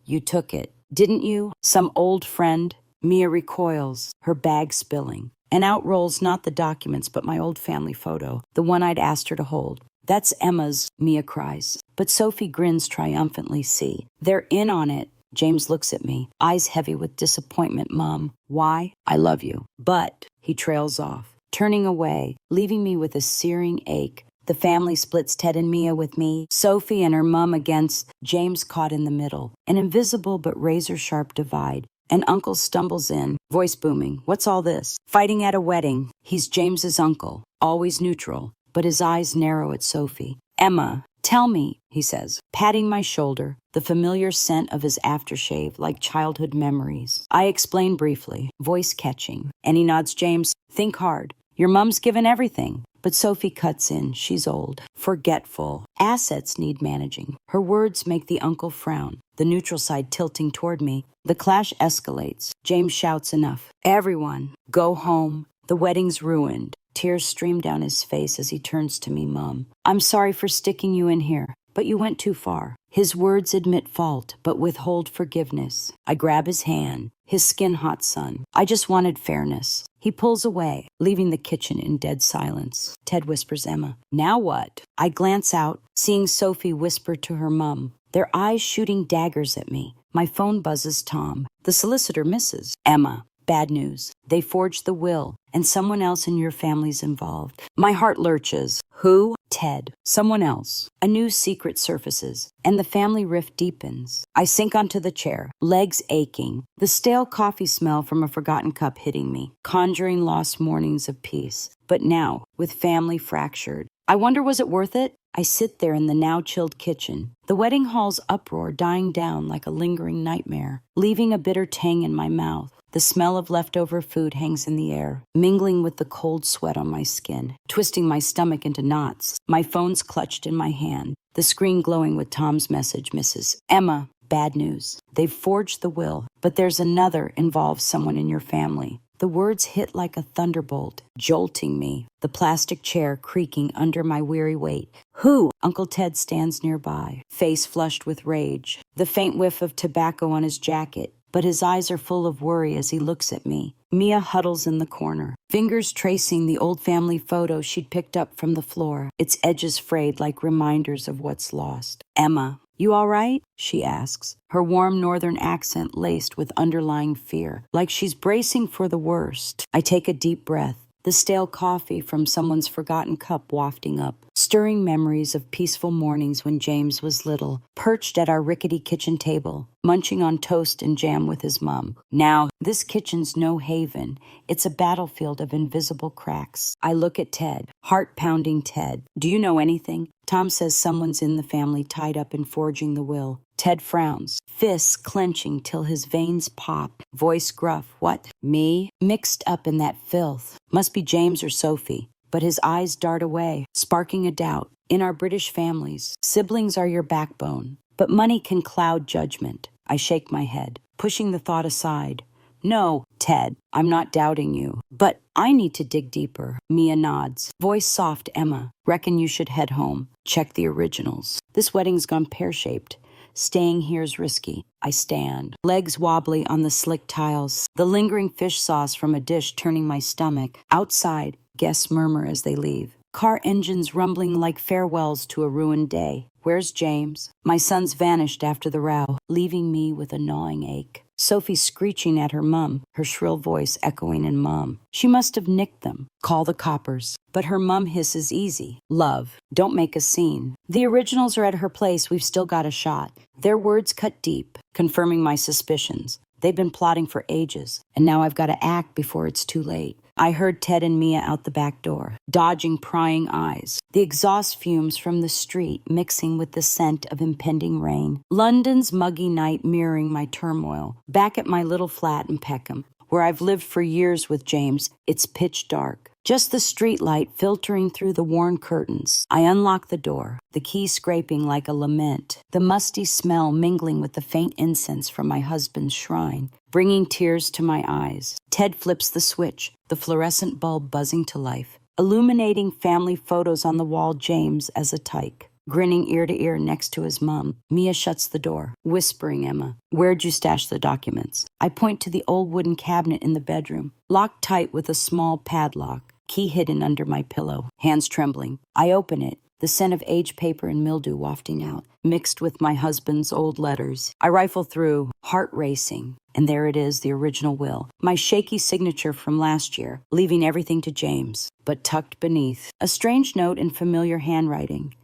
You took it, didn't you? Some old friend? Mia recoils, her bag spilling. and out rolls not the documents but my old family photo, the one I'd asked her to hold. "That's Emma's," Mia cries. But Sophie grins triumphantly. "See, they're in on it." James looks at me, eyes heavy with disappointment. "Mom, why?" "I love you." "But," he trails off, turning away, leaving me with a searing ache. The family splits, Ted and Mia with me, Sophie and her mom against, James caught in the middle. An invisible but razor-sharp divide. And Uncle stumbles in, voice booming. "What's all this?" "Fighting at a wedding." He's James's uncle, always neutral, but his eyes narrow at Sophie. "Emma, tell me," he says, patting my shoulder, the familiar scent of his aftershave like childhood memories. I explain briefly, voice catching, and he nods. "James, think hard. Your mom's given everything." But Sophie cuts in. She's old, forgetful. Assets need managing. Her words make the uncle frown, the neutral side tilting toward me. The clash escalates. James shouts, "Enough. Everyone, go home. The wedding's ruined." Tears stream down his face as he turns to me. "Mom, I'm sorry for sticking you in here, but you went too far." His words admit fault, but withhold forgiveness. I grab his hand, his skin-hot son. "I just wanted fairness." He pulls away, leaving the kitchen in dead silence. Ted whispers, "Emma, now what?" I glance out, seeing Sophie whisper to her mum, their eyes shooting daggers at me. My phone buzzes. Tom. The solicitor misses. "Emma, bad news. They forged the will, and someone else in your family's involved." My heart lurches. "Who?" "Ted. Someone else." A new secret surfaces, and the family rift deepens. I sink onto the chair, legs aching, the stale coffee smell from a forgotten cup hitting me, conjuring lost mornings of peace. But now, with family fractured, I wonder, was it worth it? I sit there in the now-chilled kitchen, the wedding hall's uproar dying down like a lingering nightmare, leaving a bitter tang in my mouth. The smell of leftover food hangs in the air, mingling with the cold sweat on my skin, twisting my stomach into knots. My phone's clutched in my hand, the screen glowing with Tom's message. "Mrs. Emma, bad news. They've forged the will, but there's another involves someone in your family." The words hit like a thunderbolt, jolting me, the plastic chair creaking under my weary weight. "Who?" Uncle Ted stands nearby, face flushed with rage, the faint whiff of tobacco on his jacket, but his eyes are full of worry as he looks at me. Mia huddles in the corner, fingers tracing the old family photo she'd picked up from the floor, its edges frayed like reminders of what's lost. "Emma, you all right?" she asks, her warm northern accent laced with underlying fear, like she's bracing for the worst. I take a deep breath, the stale coffee from someone's forgotten cup wafting up, stirring memories of peaceful mornings when James was little, perched at our rickety kitchen table, munching on toast and jam with his mom. Now, this kitchen's no haven. It's a battlefield of invisible cracks. I look at Ted, heart-pounding Ted. "Do you know anything?" Tom says someone's in the family tied up in forging the will. Ted frowns, fists clenching till his veins pop, voice gruff. "What? Me?" Mixed up in that filth. Must be James or Sophie. But his eyes dart away, sparking a doubt. In our British families, siblings are your backbone, but money can cloud judgment. I shake my head, pushing the thought aside. "No, Ted, I'm not doubting you, but I need to dig deeper." Mia nods, voice soft. "Emma, reckon you should head home. Check the originals. This wedding's gone pear-shaped. Staying here's risky." I stand, legs wobbly on the slick tiles, the lingering fish sauce from a dish turning my stomach. Outside, guests murmur as they leave. Car engines rumbling like farewells to a ruined day. "Where's James?" My son's vanished after the row, leaving me with a gnawing ache. Sophie screeching at her mum, her shrill voice echoing in Mom. She must have nicked them. "Call the coppers." But her mum hisses easy. "Love, don't make a scene. The originals are at her place. We've still got a shot." Their words cut deep, confirming my suspicions. They've been plotting for ages, and now I've got to act before it's too late. I heard Ted and Mia out the back door, dodging prying eyes, the exhaust fumes from the street mixing with the scent of impending rain. London's muggy night mirroring my turmoil. Back at my little flat in Peckham, where I've lived for years with James, it's pitch dark. Just the street light filtering through the worn curtains. I unlock the door, the key scraping like a lament, the musty smell mingling with the faint incense from my husband's shrine, bringing tears to my eyes. Ted flips the switch, the fluorescent bulb buzzing to life, illuminating family photos on the wall. James as a tyke, grinning ear to ear next to his mom. Mia shuts the door, whispering Emma, "Where'd you stash the documents?" I point to the old wooden cabinet in the bedroom, locked tight with a small padlock, key hidden under my pillow, hands trembling. I open it, the scent of aged paper and mildew wafting out, mixed with my husband's old letters. I rifle through, heart racing, and there it is, the original will. My shaky signature from last year, leaving everything to James, but tucked beneath, a strange note in familiar handwriting.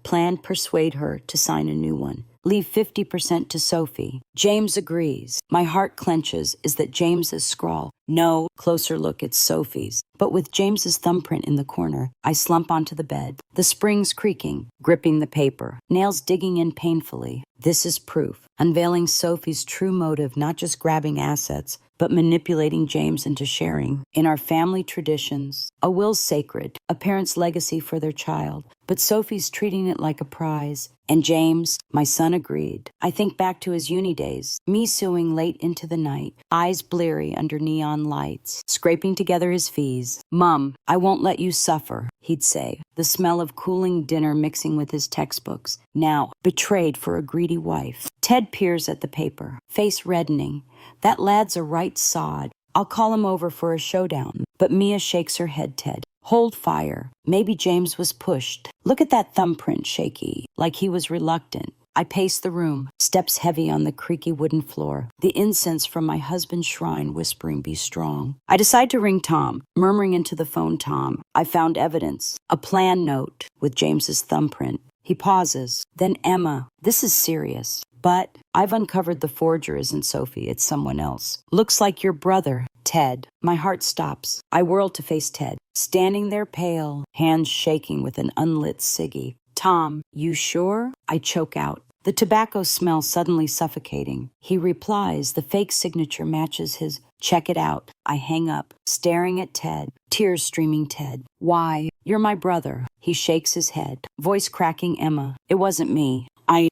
Plan persuade her to sign a new one. Leave 50% to Sophie. James agrees. My heart clenches. Is that James's scrawl? No. Closer look, it's Sophie's. But with James's thumbprint in the corner, I slump onto the bed. The springs creaking, gripping the paper, nails digging in painfully. This is proof. Unveiling Sophie's true motive, not just grabbing assets, but manipulating James into sharing. In our family traditions, a will's sacred, a parent's legacy for their child. But Sophie's treating it like a prize. And James, my son, agreed. I think back to his uni days, me suing late into the night, eyes bleary under neon lights, scraping together his fees. "Mom, I won't let you suffer," he'd say, the smell of cooling dinner mixing with his textbooks. Now, betrayed for a greedy wife. Ted peers at the paper, face reddening. That lad's a right sod. I'll call him over for a showdown. But Mia shakes her head, Ted. Hold fire. Maybe James was pushed. Look at that thumbprint, shaky, like he was reluctant. I pace the room, steps heavy on the creaky wooden floor, the incense from my husband's shrine whispering, "Be strong." I decide to ring Tom, murmuring into the phone, "Tom, I found evidence. A plan note with James's thumbprint." He pauses. Then, "Emma, this is serious. But I've uncovered the forger isn't Sophie, it's someone else. Looks like your brother, Ted." My heart stops. I whirl to face Ted, standing there pale, hands shaking with an unlit ciggy. "Tom, you sure?" I choke out, the tobacco smell suddenly suffocating. He replies, the fake signature matches his. "Check it out." I hang up, staring at Ted, tears streaming. "Ted, why? You're my brother." He shakes his head, voice cracking. "Emma, it wasn't me.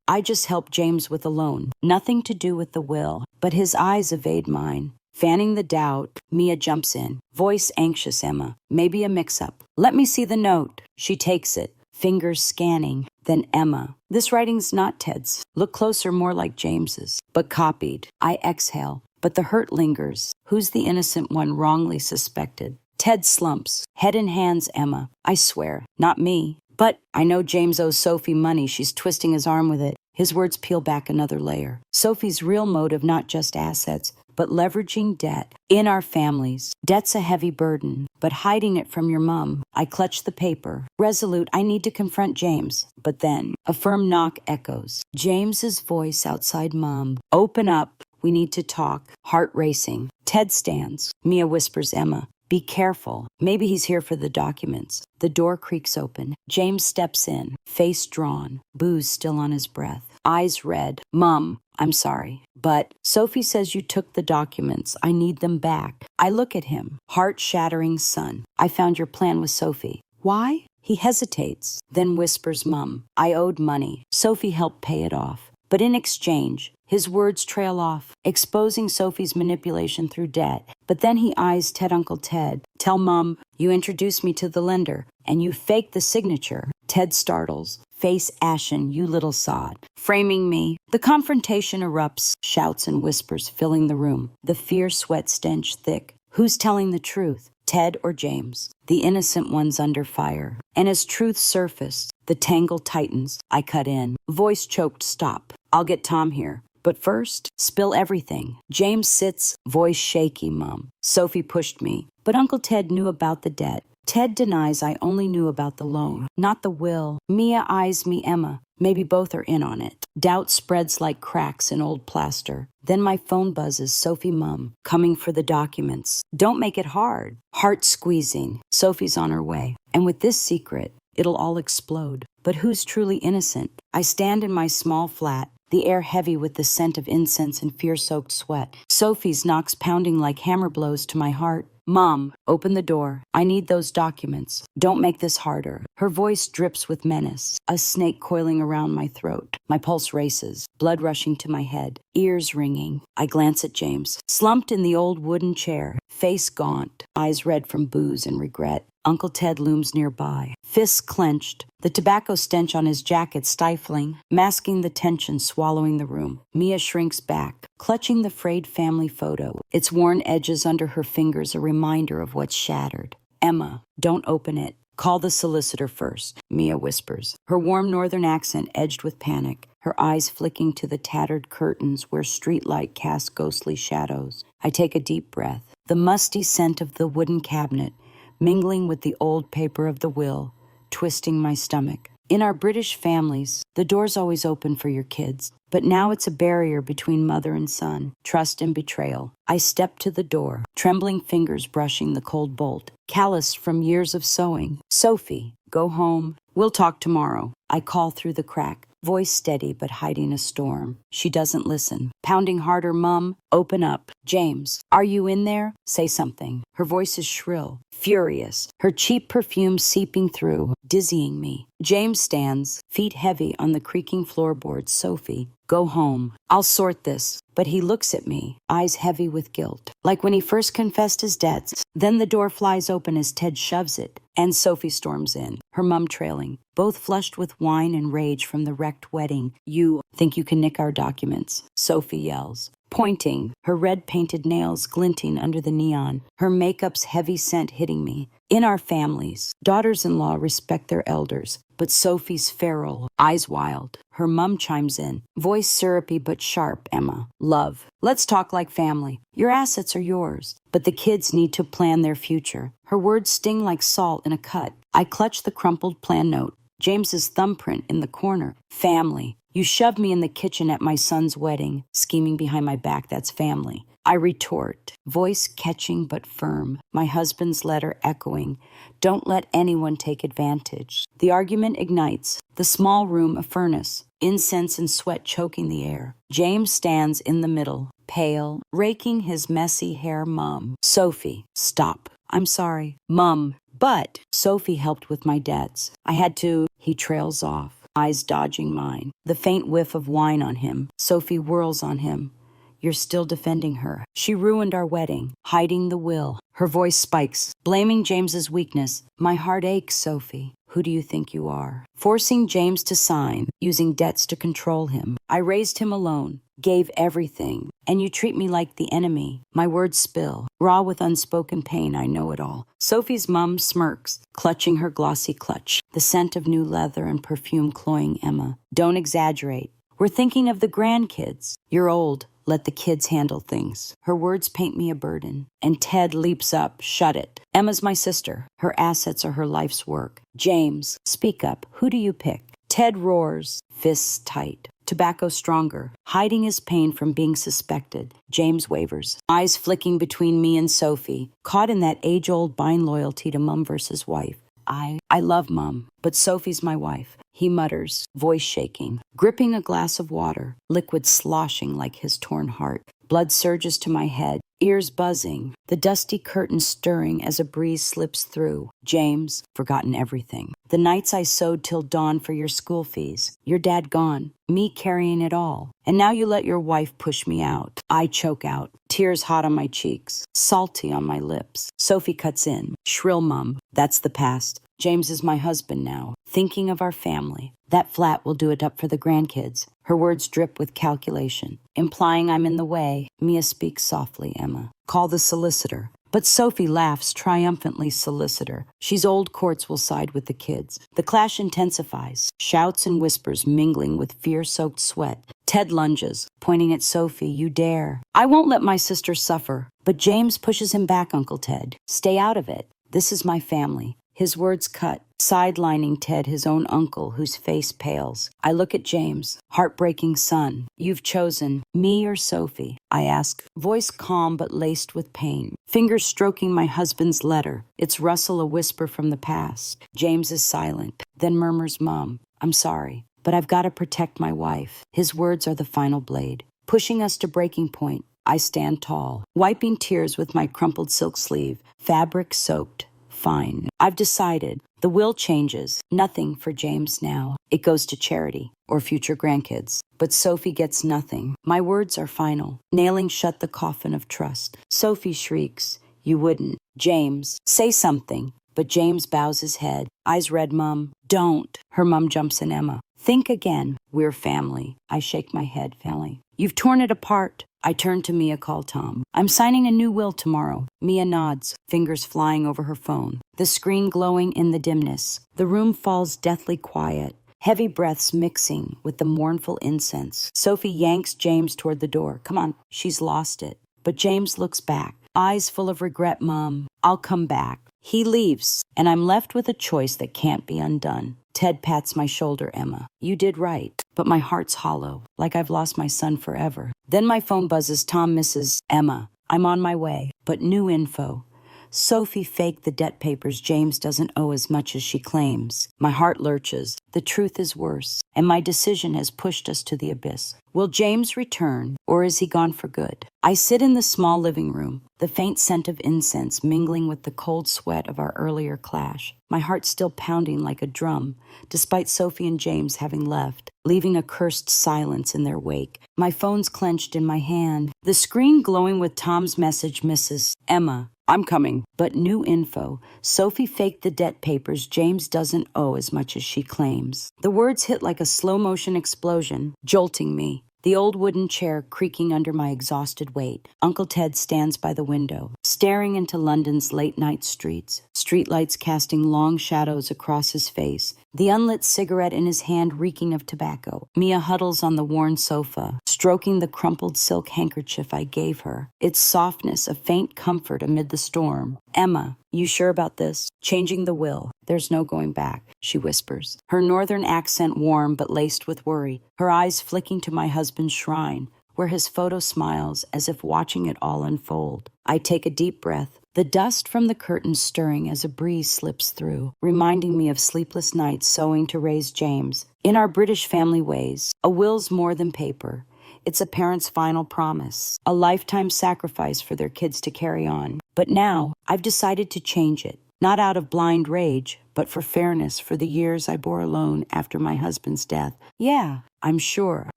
I just helped James with a loan. Nothing to do with the will." But his eyes evade mine. Fanning the doubt, Mia jumps in, voice anxious. "Emma, maybe a mix-up. Let me see the note." She takes it, fingers scanning. Then, "Emma, this writing's not Ted's. Look closer, more like James's, but copied." I exhale, but the hurt lingers. Who's the innocent one wrongly suspected? Ted slumps, head in hands. "Emma, I swear, not me. But I know James owes Sophie money. She's twisting his arm with it." His words peel back another layer. Sophie's real motive, not just assets, but leveraging debt in our families. Debt's a heavy burden, but hiding it from your mom. I clutch the paper, resolute. I need to confront James. But then a firm knock echoes. James's voice outside. "Mom, open up. We need to talk." Heart racing. Ted stands. Mia whispers, "Emma, be careful. Maybe he's here for the documents." The door creaks open. James steps in, face drawn, booze still on his breath, eyes red. "Mom, I'm sorry, but Sophie says you took the documents. I need them back." I look at him, heart-shattering. "Son, I found your plan with Sophie." "Why?" He hesitates, then whispers, "Mom, I owed money. Sophie helped pay it off. But in exchange," his words trail off, exposing Sophie's manipulation through debt. But then he eyes Ted. "Uncle Ted, tell Mom you introduced me to the lender, and you faked the signature." Ted startles, face ashen. "You little sod." Framing me. The confrontation erupts, shouts and whispers filling the room, the fierce sweat stench thick. Who's telling the truth? Ted or James? The innocent one's under fire. And as truth surfaced, the tangle tightens. I cut in, voice choked. "Stop. I'll get Tom here. But first, spill everything." James sits, voice shaky. "Mom, Sophie pushed me. But Uncle Ted knew about the debt." Ted denies. "I only knew about the loan, not the will." Mia eyes me. "Emma, maybe both are in on it." Doubt spreads like cracks in old plaster. Then my phone buzzes. "Sophie, Mom, coming for the documents. Don't make it hard." Heart squeezing. Sophie's on her way. And with this secret, it'll all explode. But who's truly innocent? I stand in my small flat, the air heavy with the scent of incense and fear-soaked sweat. Sophie's knocks pounding like hammer blows to my heart. "Mom, open the door. I need those documents. Don't make this harder." Her voice drips with menace, a snake coiling around my throat. My pulse races, blood rushing to my head, ears ringing. I glance at James, slumped in the old wooden chair, face gaunt, eyes red from booze and regret. Uncle Ted looms nearby, fists clenched, the tobacco stench on his jacket stifling, masking the tension swallowing the room. Mia shrinks back, clutching the frayed family photo, its worn edges under her fingers a reminder of what's shattered. Emma, don't open it. Call the solicitor first, Mia whispers, her warm northern accent edged with panic, her eyes flicking to the tattered curtains where streetlight casts ghostly shadows. I take a deep breath, the musty scent of the wooden cabinet, mingling with the old paper of the will, twisting my stomach. In our British families, the door's always open for your kids, but now it's a barrier between mother and son, trust and betrayal. I step to the door, trembling fingers brushing the cold bolt, calloused from years of sewing. Sophie, go home. We'll talk tomorrow. I call through the crack, voice steady but hiding a storm. She doesn't listen. Pounding harder, Mum, open up. James, are you in there? Say something. Her voice is shrill, furious, her cheap perfume seeping through, dizzying me. James stands, feet heavy on the creaking floorboards. Sophie, go home. I'll sort this. But he looks at me, eyes heavy with guilt, like when he first confessed his debts. Then the door flies open as Ted shoves it, and Sophie storms in, her mum trailing, both flushed with wine and rage from the wrecked wedding. You think you can nick our documents? Sophie yells, pointing, her red-painted nails glinting under the neon, her makeup's heavy scent hitting me. In our families, daughters-in-law respect their elders, but Sophie's feral, eyes wild. Her mum chimes in, voice syrupy but sharp. Emma, love, let's talk like family. Your assets are yours, but the kids need to plan their future. Her words sting like salt in a cut. I clutch the crumpled plan note, James's thumbprint in the corner. Family. You shoved me in the kitchen at my son's wedding, scheming behind my back. That's family. I retort, voice catching but firm, my husband's letter echoing. Don't let anyone take advantage. The argument ignites, the small room a furnace, incense and sweat choking the air. James stands in the middle, pale, raking his messy hair. Mum, Sophie, stop. I'm sorry. Mum, but Sophie helped with my debts. I had to. He trails off, eyes dodging mine. The faint whiff of wine on him. Sophie whirls on him. You're still defending her. She ruined our wedding, hiding the will. Her voice spikes, blaming James's weakness. My heart aches, Sophie. Who do you think you are? Forcing James to sign, using debts to control him. I raised him alone, gave everything, and you treat me like the enemy. My words spill, raw with unspoken pain. I know it all. Sophie's mum smirks, clutching her glossy clutch, the scent of new leather and perfume cloying. Emma, don't exaggerate. We're thinking of the grandkids. You're old. Let the kids handle things. Her words paint me a burden. And Ted leaps up. Shut it. Emma's my sister. Her assets are her life's work. James, speak up. Who do you pick? Ted roars, fists tight. Tobacco stronger, hiding his pain from being suspected. James wavers, eyes flicking between me and Sophie, caught in that age-old bind loyalty to mum versus wife. I love Mum, but Sophie's my wife. He mutters, voice shaking, gripping a glass of water, liquid sloshing like his torn heart. Blood surges to my head, ears buzzing, the dusty curtains stirring as a breeze slips through. James, forgotten everything. The nights I sewed till dawn for your school fees. Your dad gone, me carrying it all. And now you let your wife push me out. I choke out, tears hot on my cheeks, salty on my lips. Sophie cuts in, shrill. Mum, that's the past. James is my husband now, thinking of our family. That flat will do it up for the grandkids. Her words drip with calculation, implying I'm in the way. Mia speaks softly. Emma, call the solicitor. But Sophie laughs triumphantly. Solicitor. She's old, courts will side with the kids. The clash intensifies, shouts and whispers mingling with fear-soaked sweat. Ted lunges, pointing at Sophie. You dare. I won't let my sister suffer. But James pushes him back. Uncle Ted, stay out of it. This is my family. His words cut, sidelining Ted, his own uncle, whose face pales. I look at James, heartbreaking son. You've chosen me or Sophie? I ask, voice calm but laced with pain. Fingers stroking my husband's letter, its rustle a whisper from the past. James is silent, then murmurs, Mom, I'm sorry, but I've got to protect my wife. His words are the final blade, pushing us to breaking point. I stand tall, wiping tears with my crumpled silk sleeve, fabric soaked. Fine. I've decided. The will changes. Nothing for James now. It goes to charity or future grandkids. But Sophie gets nothing. My words are final, nailing shut the coffin of trust. Sophie shrieks, you wouldn't. James, say something. but James bows his head. Eyes red, Mum. Don't. Her mum jumps in, Emma. Think again. We're family. I shake my head, family. You've torn it apart. I turn to Mia, call Tom. I'm signing a new will tomorrow. Mia nods, fingers flying over her phone. The screen glowing in the dimness. The room falls deathly quiet. Heavy breaths mixing with the mournful incense. Sophie yanks James toward the door. Come on, she's lost it. But James looks back, eyes full of regret. Mom, I'll come back. He leaves, and I'm left with a choice that can't be undone. Ted pats my shoulder. Emma, you did right, but my heart's hollow, like I've lost my son forever. Then my phone buzzes. Tom, Mrs. Emma, I'm on my way, but new info. Sophie faked the debt papers. James doesn't owe as much as she claims. My heart lurches. The truth is worse, and my decision has pushed us to the abyss. Will James return, or is he gone for good? I sit in the small living room, the faint scent of incense mingling with the cold sweat of our earlier clash. My heart still pounding like a drum, despite Sophie and James having left, leaving a cursed silence in their wake. My phone's clenched in my hand, the screen glowing with Tom's message. Mrs. Emma, I'm coming. But new info. Sophie faked the debt papers. James doesn't owe as much as she claims. The words hit like a slow-motion explosion, jolting me. The old wooden chair creaking under my exhausted weight. Uncle Ted stands by the window, staring into London's late-night streets, streetlights casting long shadows across his face, the unlit cigarette in his hand reeking of tobacco. Mia huddles on the worn sofa, stroking the crumpled silk handkerchief I gave her, its softness a faint comfort amid the storm. Emma, you sure about this? Changing the will. There's no going back, she whispers, her northern accent warm but laced with worry, her eyes flicking to my husband's shrine, where his photo smiles as if watching it all unfold. I take a deep breath, the dust from the curtains stirring as a breeze slips through, reminding me of sleepless nights sewing to raise James. In our British family ways, a will's more than paper. It's a parent's final promise, a lifetime sacrifice for their kids to carry on. But now, I've decided to change it, not out of blind rage, but for fairness for the years I bore alone after my husband's death. Yeah, I'm sure.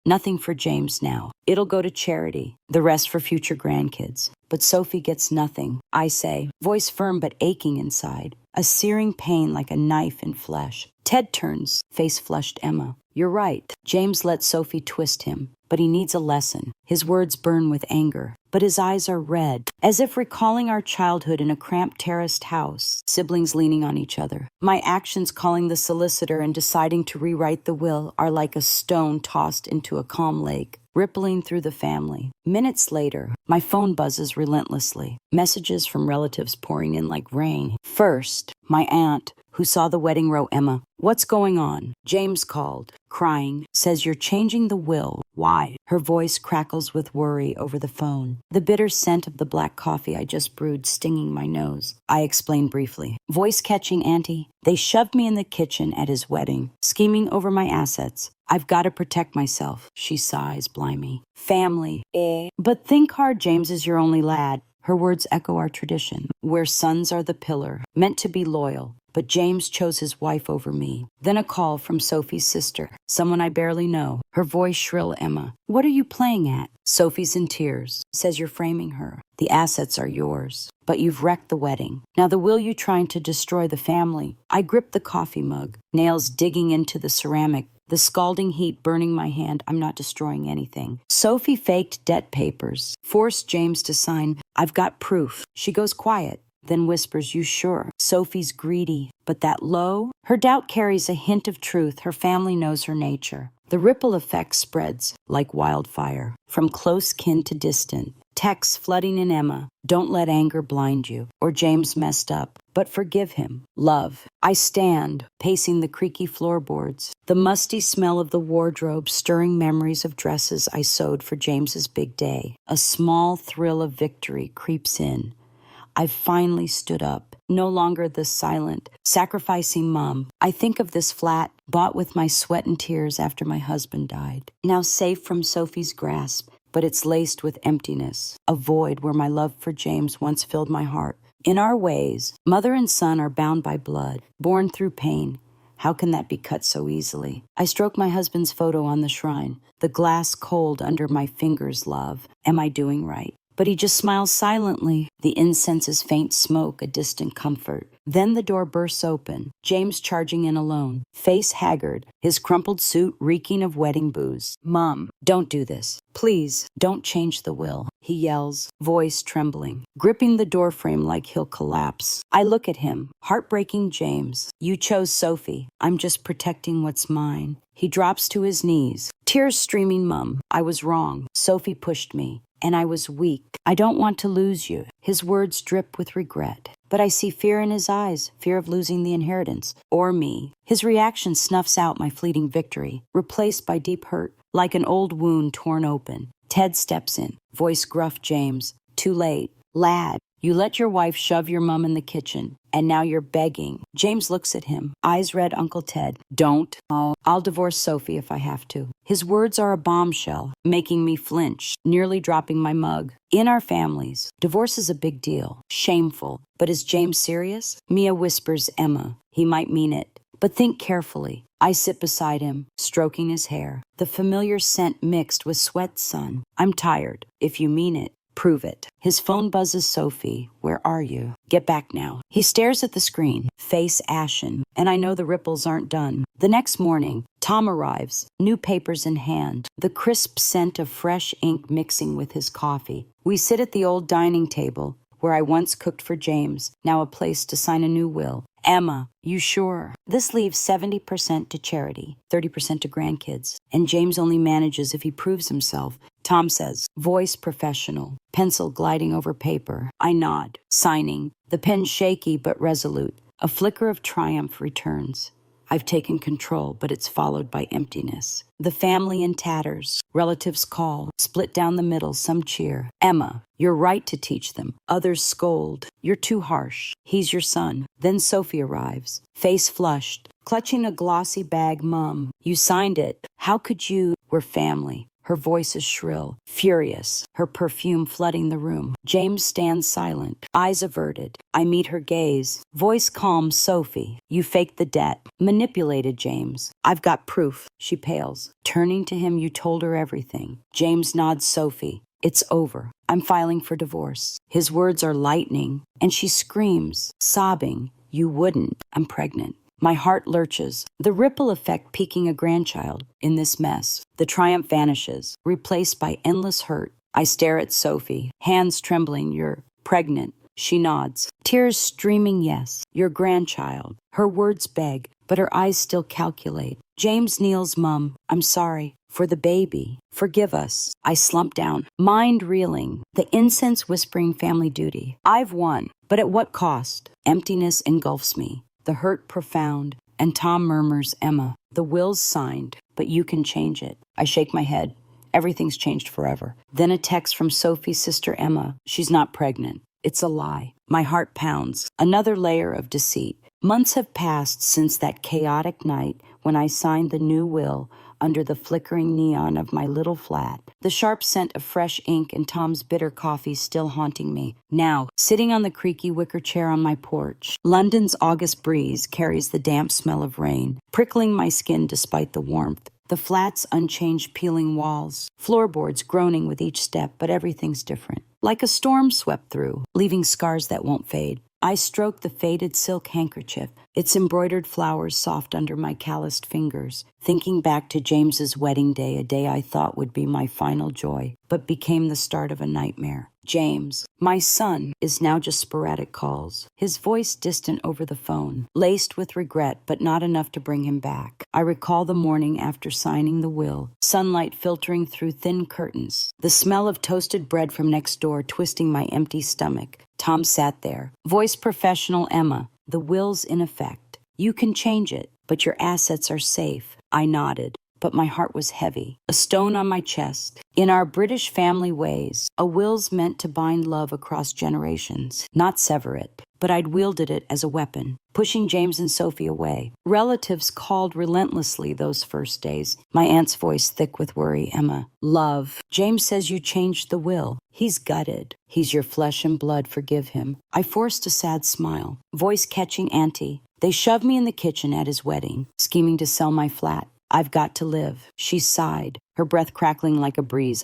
Nothing for James now. It'll go to charity, the rest for future grandkids. But Sophie gets nothing, I say, voice firm but aching inside, a searing pain like a knife in flesh. Ted turns, face flushed. Emma, you're right. James let Sophie twist him, but he needs a lesson. His words burn with anger, but his eyes are red, as if recalling our childhood in a cramped terraced house, siblings leaning on each other. My actions calling the solicitor and deciding to rewrite the will are like a stone tossed into a calm lake, rippling through the family. Minutes later, my phone buzzes relentlessly, messages from relatives pouring in like rain. First, my aunt, who saw the wedding row. Emma, what's going on? James called, crying, says you're changing the will. Why? Her voice crackles with worry over the phone, the bitter scent of the black coffee I just brewed stinging my nose. I explain briefly. Voice catching, Auntie. They shoved me in the kitchen at his wedding, scheming over my assets. I've got to protect myself, she sighs, blimey. Family, But think hard. James is your only lad. Her words echo our tradition, where sons are the pillar, meant to be loyal. But James chose his wife over me. Then a call from Sophie's sister, someone I barely know. Her voice shrill. Emma, what are you playing at? Sophie's in tears, says you're framing her. The assets are yours, but you've wrecked the wedding. Now the will you trying to destroy the family. I grip the coffee mug, nails digging into the ceramic, the scalding heat burning my hand. I'm not destroying anything. Sophie faked debt papers, forced James to sign. I've got proof. She goes quiet, then whispers, you sure? Sophie's greedy, but that low? Her doubt carries a hint of truth. Her family knows her nature. The ripple effect spreads like wildfire, from close kin to distant. Texts flooding in. Emma, don't let anger blind you, or James messed up, but forgive him. Love. I stand, pacing the creaky floorboards, the musty smell of the wardrobe stirring memories of dresses I sewed for James's big day. A small thrill of victory creeps in. I've finally stood up, no longer the silent, sacrificing mom. I think of this flat, bought with my sweat and tears after my husband died, now safe from Sophie's grasp, but it's laced with emptiness, a void where my love for James once filled my heart. In our ways, mother and son are bound by blood, born through pain. How can that be cut so easily? I stroke my husband's photo on the shrine, the glass cold under my fingers. Love, am I doing right? But he just smiles silently. The incense's faint smoke, a distant comfort. Then the door bursts open, James charging in alone, face haggard, his crumpled suit reeking of wedding booze. "Mom, don't do this. Please, don't change the will," he yells, voice trembling, gripping the doorframe like he'll collapse. I look at him, heartbreaking James. "You chose Sophie. I'm just protecting what's mine." He drops to his knees, tears streaming. "Mum, I was wrong. Sophie pushed me, and I was weak. I don't want to lose you." His words drip with regret. But I see fear in his eyes, fear of losing the inheritance, or me. His reaction snuffs out my fleeting victory, replaced by deep hurt, like an old wound torn open. Ted steps in, voice gruff James. "Too late. Lad, you let your wife shove your mum in the kitchen, and now you're begging." James looks at him, eyes red. "Uncle Ted, don't. Oh, I'll divorce Sophie if I have to." His words are a bombshell, making me flinch, nearly dropping my mug. In our families, divorce is a big deal, shameful. But is James serious? Mia whispers, "Emma, he might mean it. But think carefully." I sit beside him, stroking his hair, the familiar scent mixed with sweat. "Son, I'm tired. If you mean it, prove it." His phone buzzes. "Sophie, where are you? Get back now." He stares at the screen, face ashen, and I know the ripples aren't done. The next morning, Tom arrives, new papers in hand, the crisp scent of fresh ink mixing with his coffee. We sit at the old dining table, where I once cooked for James, now a place to sign a new will. "Emma, you sure? This leaves 70% to charity, 30% to grandkids, and James only manages if he proves himself." Tom says, voice professional, pencil gliding over paper. I nod, signing, the pen shaky but resolute. A flicker of triumph returns. I've taken control, but it's followed by emptiness. The family in tatters. Relatives call, split down the middle, some cheer. "Emma, you're right to teach them." Others scold. "You're too harsh. He's your son." Then Sophie arrives, face flushed, clutching a glossy bag. "Mum, you signed it. How could you?" "We're family." Her voice is shrill, furious, her perfume flooding the room. James stands silent, eyes averted. I meet her gaze. Voice calm. "Sophie, you faked the debt. Manipulated James." "I've got proof." She pales. Turning to him, "You told her everything." James nods. "Sophie, it's over. I'm filing for divorce." His words are lightning, and she screams, sobbing, "You wouldn't. I'm pregnant." My heart lurches, the ripple effect peaking a grandchild. In this mess, the triumph vanishes, replaced by endless hurt. I stare at Sophie, hands trembling. "You're pregnant." She nods, tears streaming. "Yes, your grandchild." Her words beg, but her eyes still calculate. James kneels. "Mum, I'm sorry. For the baby. Forgive us." I slump down, mind reeling, the incense whispering family duty. I've won, but at what cost? Emptiness engulfs me. The hurt profound, and Tom murmurs, "Emma, the will's signed, but you can change it." I shake my head. Everything's changed forever. Then a text from Sophie's sister Emma. She's not pregnant. It's a lie. My heart pounds. Another layer of deceit. Months have passed since that chaotic night when I signed the new will under the flickering neon of my little flat. The sharp scent of fresh ink and Tom's bitter coffee still haunting me. Now, sitting on the creaky wicker chair on my porch, London's August breeze carries the damp smell of rain, prickling my skin despite the warmth. The flat's unchanged peeling walls, floorboards groaning with each step, but everything's different. Like a storm swept through, leaving scars that won't fade. I stroke the faded silk handkerchief, its embroidered flowers soft under my calloused fingers, thinking back to James's wedding day, a day I thought would be my final joy, but became the start of a nightmare. James, my son, is now just sporadic calls, his voice distant over the phone, laced with regret, but not enough to bring him back. I recall the morning after signing the will, sunlight filtering through thin curtains, the smell of toasted bread from next door twisting my empty stomach. Tom sat there, voice professional. "Emma, the will's in effect. You can change it, but your assets are safe." I nodded, but my heart was heavy, a stone on my chest. In our British family ways, a will's meant to bind love across generations, not sever it. But I'd wielded it as a weapon, pushing James and Sophie away. Relatives called relentlessly those first days, my aunt's voice thick with worry. "Emma, love, James says you changed the will. He's gutted. He's your flesh and blood. Forgive him." I forced a sad smile, voice catching Auntie. "They shoved me in the kitchen at his wedding, scheming to sell my flat. I've got to live." She sighed, her breath crackling like a breeze.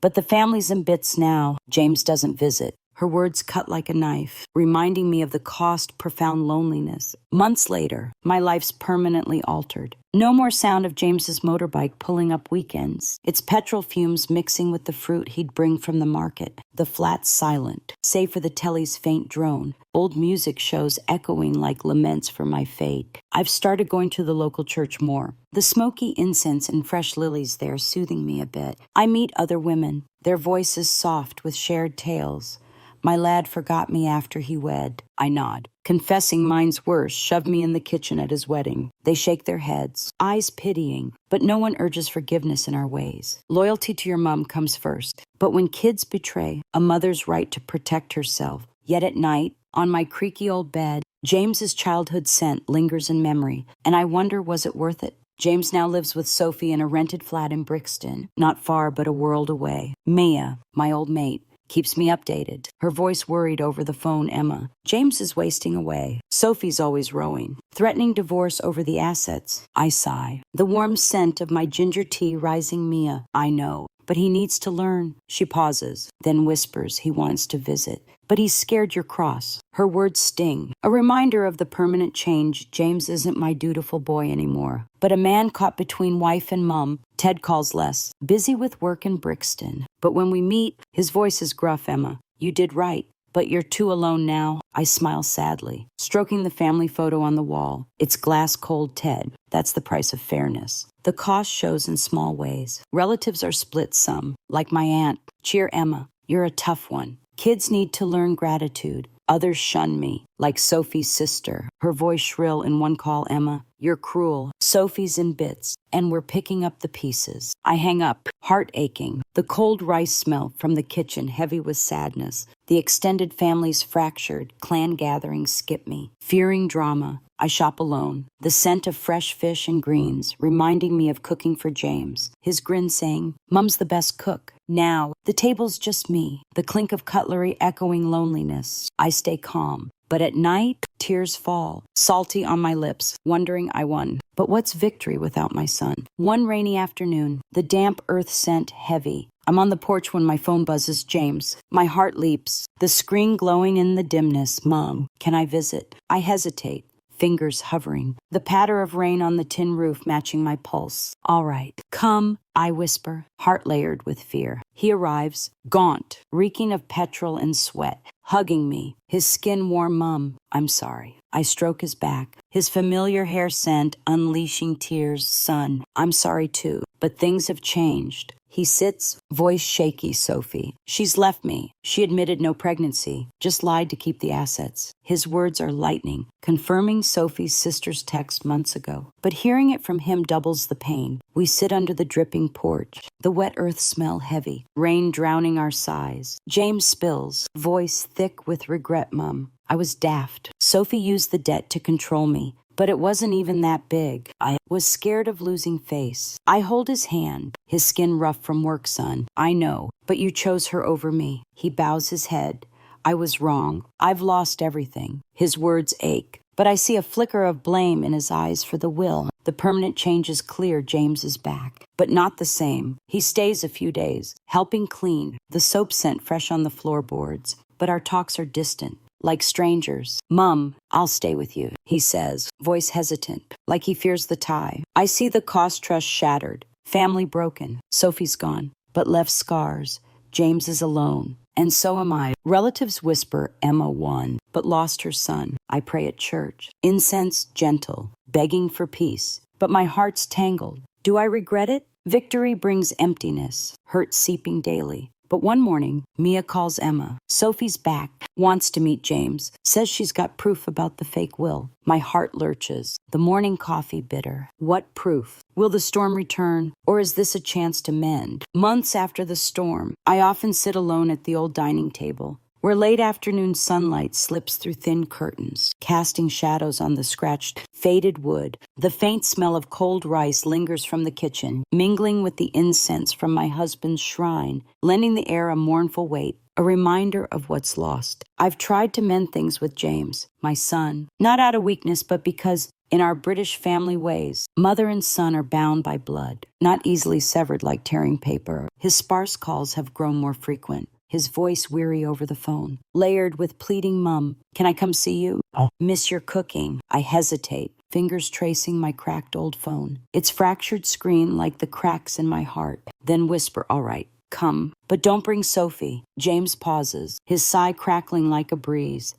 But the family's in bits now. James doesn't visit. her words cut like a knife, reminding me of the cost, profound loneliness. Months later, my life's permanently altered. No more sound of James's motorbike pulling up weekends, its petrol fumes mixing with the fruit he'd bring from the market. The flat's silent, save for the telly's faint drone. Old music shows echoing like laments for my fate. I've started going to the local church more. The smoky incense and fresh lilies there soothing me a bit. I meet other women, their voices soft with shared tales. My lad forgot me after he wed. I nod. Confessing mine's worse, shoved me in the kitchen at his wedding. They shake their heads, eyes pitying, but no one urges forgiveness in our ways. Loyalty to your mom comes first. But when kids betray a mother's right to protect herself, yet at night, on my creaky old bed, James's childhood scent lingers in memory, and I wonder, was it worth it? James now lives with Sophie in a rented flat in Brixton, not far but a world away. Mia, my old mate, keeps me updated. Her voice worried over the phone, Emma. James is wasting away. Sophie's always rowing, threatening divorce over the assets. I sigh. The warm scent of my ginger tea rising, Mia. I know, but he needs to learn. She pauses, then whispers he wants to visit. But he's scared you're cross. Her words sting. A reminder of the permanent change. James isn't my dutiful boy anymore, but a man caught between wife and mum. Ted calls less, busy with work in Brixton. But when we meet, his voice is gruff, Emma. You did right, but you're too alone now. I smile sadly, stroking the family photo on the wall. It's glass-cold Ted. That's the price of fairness. The cost shows in small ways. Relatives are split some, like my aunt. Cheer, Emma. You're a tough one. Kids need to learn gratitude. Others shun me, like Sophie's sister. Her voice shrill in one call, Emma. You're cruel. Sophie's in bits, and we're picking up the pieces. I hang up, heart aching. The cold rice smell from the kitchen, heavy with sadness. The extended family's fractured. Clan gatherings skip me. Fearing drama, I shop alone. The scent of fresh fish and greens, reminding me of cooking for James. His grin saying, Mum's the best cook. Now, the table's just me. The clink of cutlery echoing loneliness. I stay calm. But at night, tears fall, salty on my lips, wondering I won. But what's victory without my son? One rainy afternoon, the damp earth scent heavy. I'm on the porch when my phone buzzes, James. My heart leaps, the screen glowing in the dimness. Mom, can I visit? I hesitate, fingers hovering. The patter of rain on the tin roof matching my pulse. All right, come, I whisper, heart layered with fear. He arrives, gaunt, reeking of petrol and sweat, hugging me, his skin warm. Mum, I'm sorry. I stroke his back, his familiar hair scent unleashing tears. Son, I'm sorry too, but things have changed. He sits, voice shaky. Sophie. She's left me. She admitted no pregnancy, just lied to keep the assets. His words are lightning, confirming Sophie's sister's text months ago. But hearing it from him doubles the pain. We sit under the dripping porch, the wet earth smell heavy, rain drowning our sighs. James spills, voice thick with regret. Mum, I was daft. Sophie used the debt to control me. But it wasn't even that big. I was scared of losing face. I hold his hand, his skin rough from work, son. I know, but you chose her over me. He bows his head. I was wrong. I've lost everything. His words ache, but I see a flicker of blame in his eyes for the will. The permanent change is clear. James is back, but not the same. He stays a few days, helping clean, the soap scent fresh on the floorboards. But our talks are distant. Like strangers. Mum, I'll stay with you, he says, voice hesitant, like he fears the tie. I see the cost trust shattered, family broken. Sophie's gone, but left scars. James is alone, and so am I. Relatives whisper Emma won, but lost her son. I pray at church, incense gentle, begging for peace. But my heart's tangled. Do I regret it? Victory brings emptiness, hurt seeping daily. But one morning, Mia calls Emma. Sophie's back, wants to meet James, says she's got proof about the fake will. My heart lurches, the morning coffee bitter. What proof? Will the storm return, or is this a chance to mend? Months after the storm, I often sit alone at the old dining table, where late afternoon sunlight slips through thin curtains, casting shadows on the scratched, faded wood. The faint smell of cold rice lingers from the kitchen, mingling with the incense from my husband's shrine, lending the air a mournful weight, a reminder of what's lost. I've tried to mend things with James, my son, not out of weakness, but because in our British family ways, mother and son are bound by blood, not easily severed like tearing paper. His sparse calls have grown more frequent. his voice weary over the phone, layered with pleading mum. Can I come see you? Miss your cooking. I hesitate, fingers tracing my cracked old phone. Its fractured screen like the cracks in my heart. Then whisper, all right, come. But don't bring Sophie. James pauses, his sigh crackling like a breeze.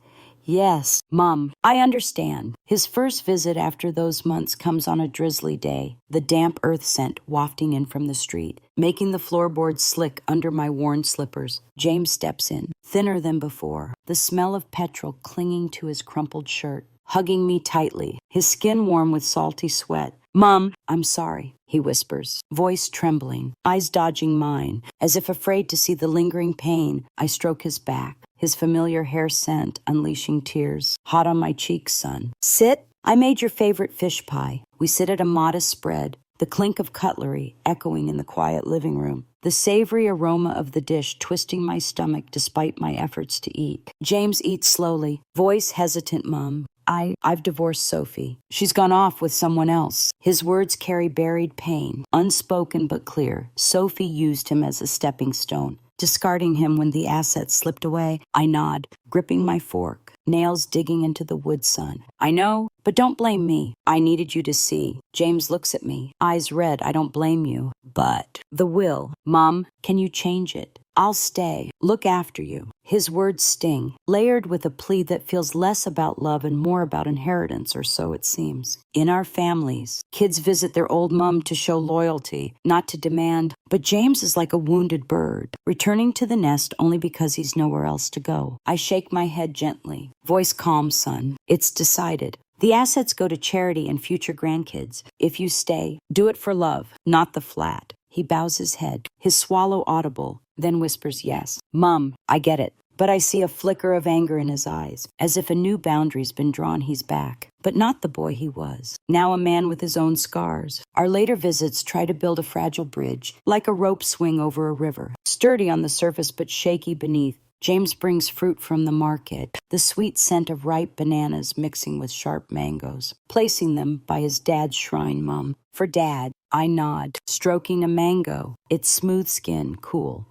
Yes, Mum, I understand. His first visit after those months comes on a drizzly day, the damp earth scent wafting in from the street, making the floorboards slick under my worn slippers. James steps in, thinner than before, the smell of petrol clinging to his crumpled shirt, hugging me tightly, his skin warm with salty sweat. Mum, I'm sorry, he whispers, voice trembling, eyes dodging mine, as if afraid to see the lingering pain. I stroke his back, his familiar hair scent unleashing tears. Hot on my cheeks, son. Sit. I made your favorite fish pie. We sit at a modest spread, the clink of cutlery echoing in the quiet living room, the savory aroma of the dish twisting my stomach despite my efforts to eat. James eats slowly, voice hesitant, Mum. I've divorced Sophie. She's gone off with someone else. His words carry buried pain, unspoken but clear. Sophie used him as a stepping stone, discarding him when the assets slipped away. I nod, gripping my fork, nails digging into the wood, son. I know, but don't blame me. I needed you to see. James looks at me, eyes red. I don't blame you. But the will. Mom, can you change it? I'll stay. Look after you. His words sting, layered with a plea that feels less about love and more about inheritance, or so it seems. In our families, kids visit their old mum to show loyalty, not to demand. But James is like a wounded bird, returning to the nest only because he's nowhere else to go. I shake my head gently. Voice calm, son. It's decided. The assets go to charity and future grandkids. If you stay, do it for love, not the flat. He bows his head, his swallow audible, then whispers yes. Mum, I get it. But I see a flicker of anger in his eyes, as if a new boundary's been drawn. He's back, but not the boy he was. Now a man with his own scars. Our later visits try to build a fragile bridge, like a rope swing over a river, sturdy on the surface but shaky beneath. James brings fruit from the market, the sweet scent of ripe bananas mixing with sharp mangoes, placing them by his dad's shrine, Mum. For Dad, I nod, stroking a mango, its smooth skin cool.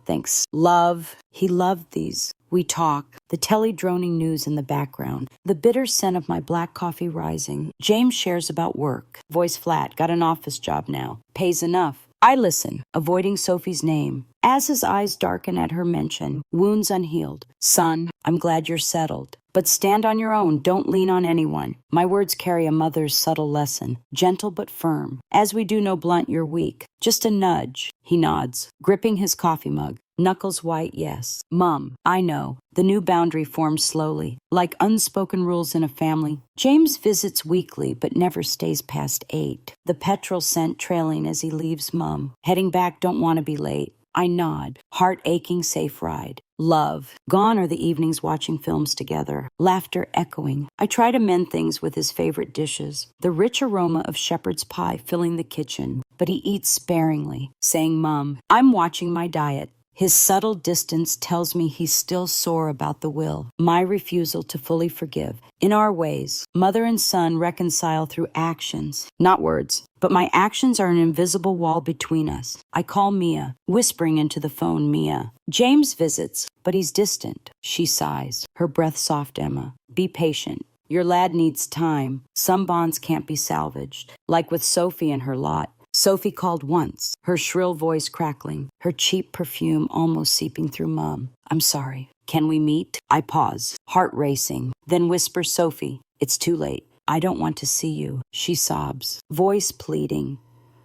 Thanks. Love. He loved these. We talk, the telly droning news in the background, the bitter scent of my black coffee rising. James shares about work. Voice flat, got an office job now. Pays enough. I listen, avoiding Sophie's name. As his eyes darken at her mention, wounds unhealed. Son, I'm glad you're settled. But stand on your own, don't lean on anyone. My words carry a mother's subtle lesson, gentle but firm. As we do no blunt, you're weak. Just a nudge. He nods, gripping his coffee mug. Knuckles white, yes. Mum, I know. The new boundary forms slowly, like unspoken rules in a family. James visits weekly, but never stays past 8. The petrol scent trailing as he leaves Mum. Heading back, don't want to be late. I nod, heart aching, safe ride. Love. Gone are the evenings watching films together, laughter echoing. I try to mend things with his favorite dishes, the rich aroma of shepherd's pie filling the kitchen, but he eats sparingly, saying, Mum, I'm watching my diet. His subtle distance tells me he's still sore about the will, my refusal to fully forgive. In our ways, mother and son reconcile through actions, not words. But my actions are an invisible wall between us. I call Mia, whispering into the phone, Mia. James visits, but he's distant. She sighs, her breath soft, Emma. Be patient. Your lad needs time. Some bonds can't be salvaged, like with Sophie and her lot. Sophie called once, her shrill voice crackling, her cheap perfume almost seeping through Mum. I'm sorry. Can we meet? I pause, heart racing, then whisper, Sophie, it's too late. I don't want to see you. She sobs, voice pleading.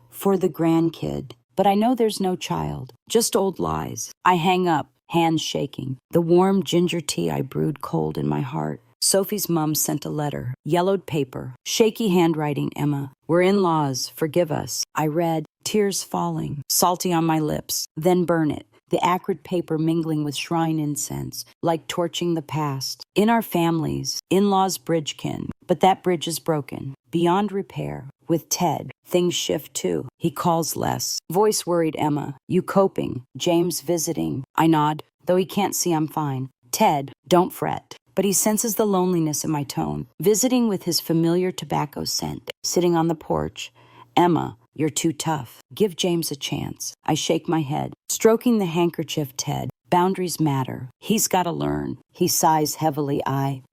For the grandkid. But I know there's no child, just old lies. I hang up, hands shaking, the warm ginger tea I brewed cold in my heart. Sophie's mum sent a letter, yellowed paper, shaky handwriting, Emma. We're in-laws, forgive us. I read, tears falling, salty on my lips, then burn it. The acrid paper mingling with shrine incense, like torching the past. In our families, in-laws bridge kin, but that bridge is broken, beyond repair. With Ted, things shift too. He calls less. Voice worried, Emma. You coping? James visiting. I nod, though he can't see I'm fine. Ted, don't fret. But he senses the loneliness in my tone, visiting with his familiar tobacco scent, sitting on the porch. Emma, you're too tough. Give James a chance. I shake my head, stroking the handkerchief, Ted. Boundaries matter. He's gotta learn. He sighs heavily,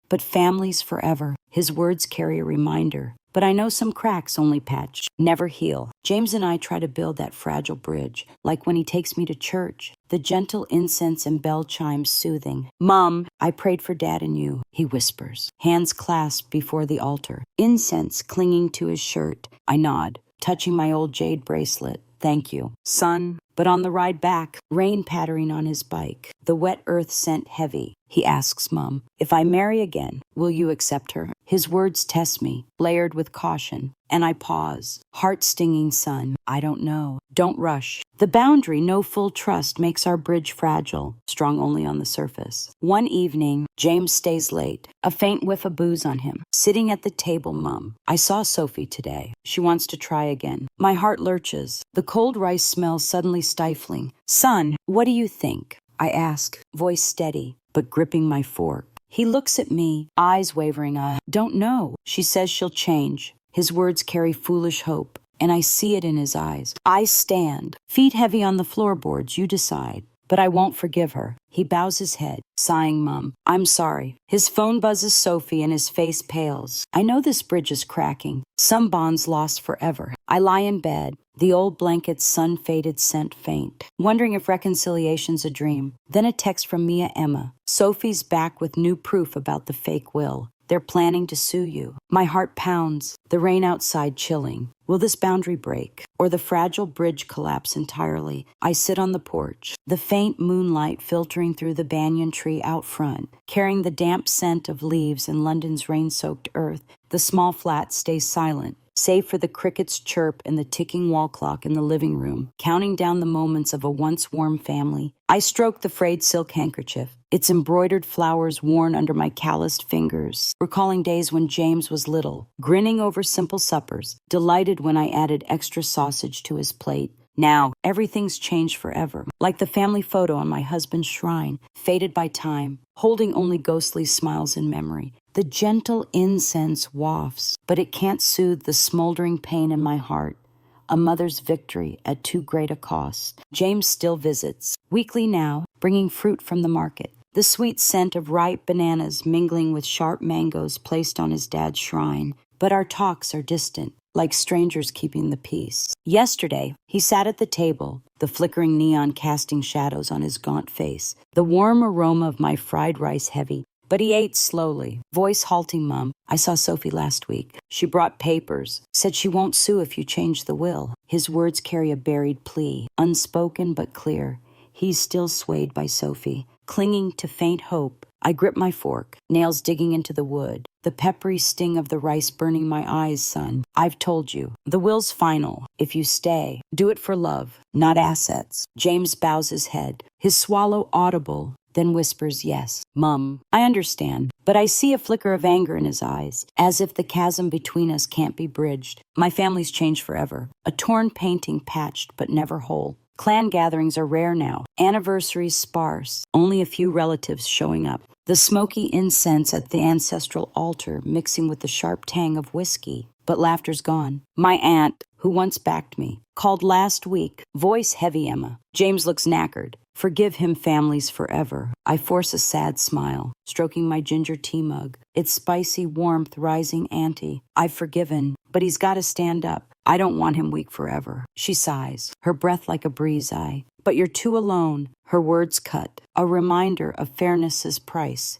but family's forever. His words carry a reminder. But I know some cracks only patch, never heal. James and I try to build that fragile bridge, like when he takes me to church. The gentle incense and bell chimes soothing. Mom, I prayed for Dad and you, he whispers, hands clasped before the altar. Incense clinging to his shirt. I nod, touching my old jade bracelet. Thank you, son. But on the ride back, rain pattering on his bike, the wet earth scent heavy. He asks Mom, if I marry again, will you accept her? His words test me, layered with caution, and I pause. Heart-stinging, son, I don't know. Don't rush. The boundary, no full trust, makes our bridge fragile, strong only on the surface. One evening, James stays late, a faint whiff of booze on him. Sitting at the table, Mom, I saw Sophie today. She wants to try again. My heart lurches. The cold rice smells suddenly stifling. Son, what do you think? I ask, voice steady, but gripping my fork. He looks at me, eyes wavering. Don't know. She says she'll change. His words carry foolish hope, and I see it in his eyes. I stand, feet heavy on the floorboards. You decide. But I won't forgive her. He bows his head, sighing, Mom, I'm sorry. His phone buzzes Sophie and his face pales. I know this bridge is cracking. Some bonds lost forever. I lie in bed, the old blanket's sun-faded scent faint, wondering if reconciliation's a dream. Then a text from Mia Emma. Sophie's back with new proof about the fake will. They're planning to sue you. My heart pounds, the rain outside chilling. Will this boundary break, or the fragile bridge collapse entirely? I sit on the porch, the faint moonlight filtering through the banyan tree out front, carrying the damp scent of leaves and London's rain-soaked earth. The small flat stays silent, save for the cricket's chirp and the ticking wall clock in the living room, counting down the moments of a once warm family. I stroke the frayed silk handkerchief, its embroidered flowers worn under my calloused fingers, recalling days when James was little, grinning over simple suppers, delighted when I added extra sausage to his plate. Now, everything's changed forever, like the family photo on my husband's shrine, faded by time, holding only ghostly smiles in memory. The gentle incense wafts, but it can't soothe the smoldering pain in my heart. A mother's victory at too great a cost. James still visits, weekly now, bringing fruit from the market. The sweet scent of ripe bananas mingling with sharp mangoes placed on his dad's shrine. But our talks are distant, like strangers keeping the peace. Yesterday, he sat at the table, the flickering neon casting shadows on his gaunt face, the warm aroma of my fried rice heavy. But he ate slowly, voice halting. Mom, I saw Sophie last week. She brought papers, said she won't sue if you change the will. His words carry a buried plea, unspoken but clear. He's still swayed by Sophie, clinging to faint hope. I grip my fork, nails digging into the wood, the peppery sting of the rice burning my eyes. Son, I've told you, the will's final. If you stay, do it for love, not assets. James bows his head, his swallow audible, then whispers yes. Mum, I understand, but I see a flicker of anger in his eyes, as if the chasm between us can't be bridged. My family's changed forever, a torn painting patched but never whole. Clan gatherings are rare now, anniversaries sparse, only a few relatives showing up. The smoky incense at the ancestral altar mixing with the sharp tang of whiskey. But laughter's gone. My aunt, who once backed me, called last week, voice heavy. Emma. James looks knackered. Forgive him, families forever. I force a sad smile, stroking my ginger tea mug, its spicy warmth rising. Auntie, I've forgiven, but he's got to stand up. I don't want him weak forever. She sighs, her breath like a breeze. But you're too alone. Her words cut, a reminder of fairness's price.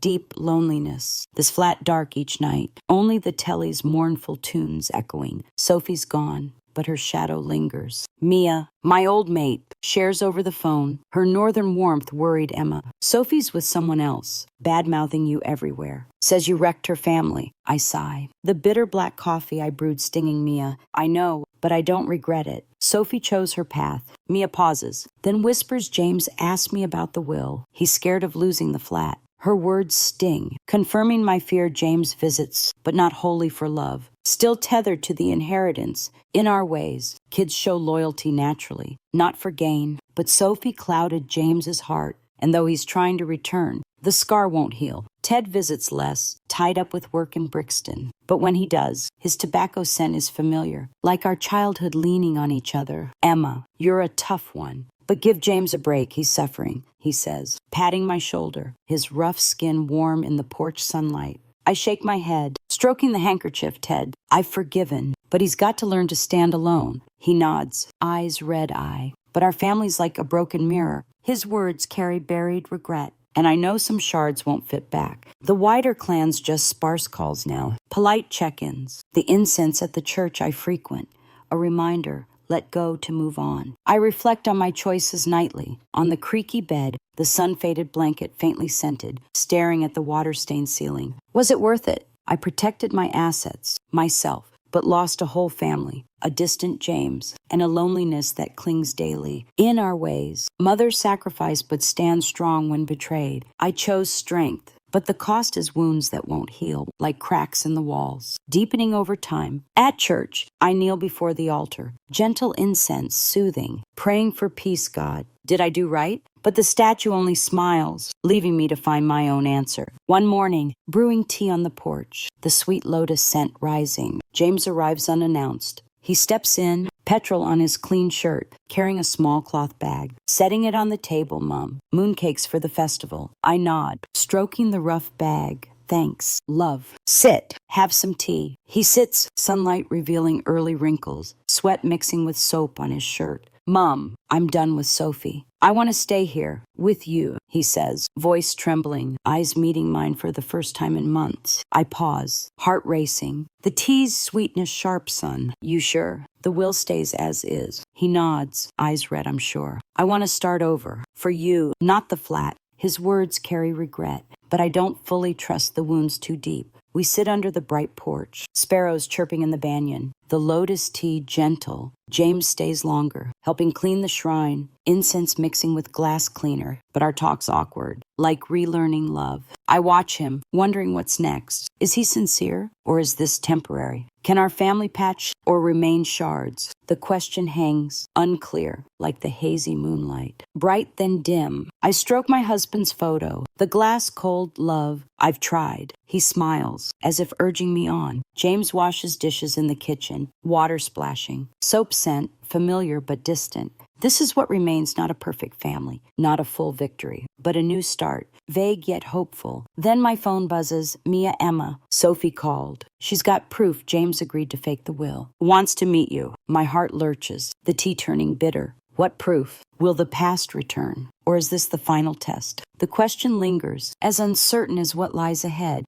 Deep loneliness, this flat dark each night, only the telly's mournful tunes echoing. Sophie's gone, but her shadow lingers. Mia, my old mate, shares over the phone, her northern warmth worried. Emma, Sophie's with someone else, bad-mouthing you everywhere. Says you wrecked her family. I sigh. The bitter black coffee I brewed stinging. Mia, I know, but I don't regret it. Sophie chose her path. Mia pauses, then whispers. James asked me about the will. He's scared of losing the flat. Her words sting, confirming my fear. James visits, but not wholly for love. Still tethered to the inheritance. In our ways, kids show loyalty naturally, not for gain. But Sophie clouded James's heart, and though he's trying to return, the scar won't heal. Ted visits less, tied up with work in Brixton. But when he does, his tobacco scent is familiar, like our childhood leaning on each other. Emma, you're a tough one. But give James a break, he's suffering, he says, patting my shoulder, his rough skin warm in the porch sunlight. I shake my head, stroking the handkerchief, Ted. I've forgiven, but he's got to learn to stand alone. He nods, eyes red-eye. But our family's like a broken mirror. His words carry buried regret, and I know some shards won't fit back. The wider clan's just sparse calls now, polite check-ins. The incense at the church I frequent, a reminder, let go to move on. I reflect on my choices nightly, on the creaky bed, the sun-faded blanket faintly scented, staring at the water-stained ceiling. Was it worth it? I protected my assets, myself, but lost a whole family, a distant James, and a loneliness that clings daily. In our ways, mothers sacrifice but stand strong when betrayed. I chose strength, but the cost is wounds that won't heal, like cracks in the walls, deepening over time. At church, I kneel before the altar, gentle incense, soothing, praying for peace, God. Did I do right? But the statue only smiles, leaving me to find my own answer. One morning, brewing tea on the porch, the sweet lotus scent rising, James arrives unannounced. He steps in, petrol on his clean shirt, carrying a small cloth bag. Setting it on the table, Mum. Mooncakes for the festival. I nod, stroking the rough bag. Thanks, love. Sit, have some tea. He sits, sunlight revealing early wrinkles, sweat mixing with soap on his shirt. Mom, I'm done with Sophie. I want to stay here, with you, he says, voice trembling, eyes meeting mine for the first time in months. I pause, heart racing. The tea's sweetness sharp, son. You sure? The will stays as is. He nods, eyes red, I'm sure. I want to start over. For you, not the flat. His words carry regret, but I don't fully trust the wounds too deep. We sit under the bright porch, sparrows chirping in the banyan, the lotus tea gentle. James stays longer, helping clean the shrine, incense mixing with glass cleaner, but our talk's awkward, like relearning love. I watch him, wondering what's next. Is he sincere, or is this temporary? Can our family patch or remain shards? The question hangs, unclear, like the hazy moonlight. Bright then dim. I stroke my husband's photo, the glass cold love. I've tried. He smiles, as if urging me on. James washes dishes in the kitchen, water splashing, soap scent, familiar but distant. This is what remains, not a perfect family, not a full victory, but a new start, vague yet hopeful. Then my phone buzzes. Mia, Emma. Sophie called. She's got proof James agreed to fake the will. Wants to meet you. My heart lurches, the tea turning bitter. What proof? Will the past return? Or is this the final test? The question lingers, as uncertain as what lies ahead.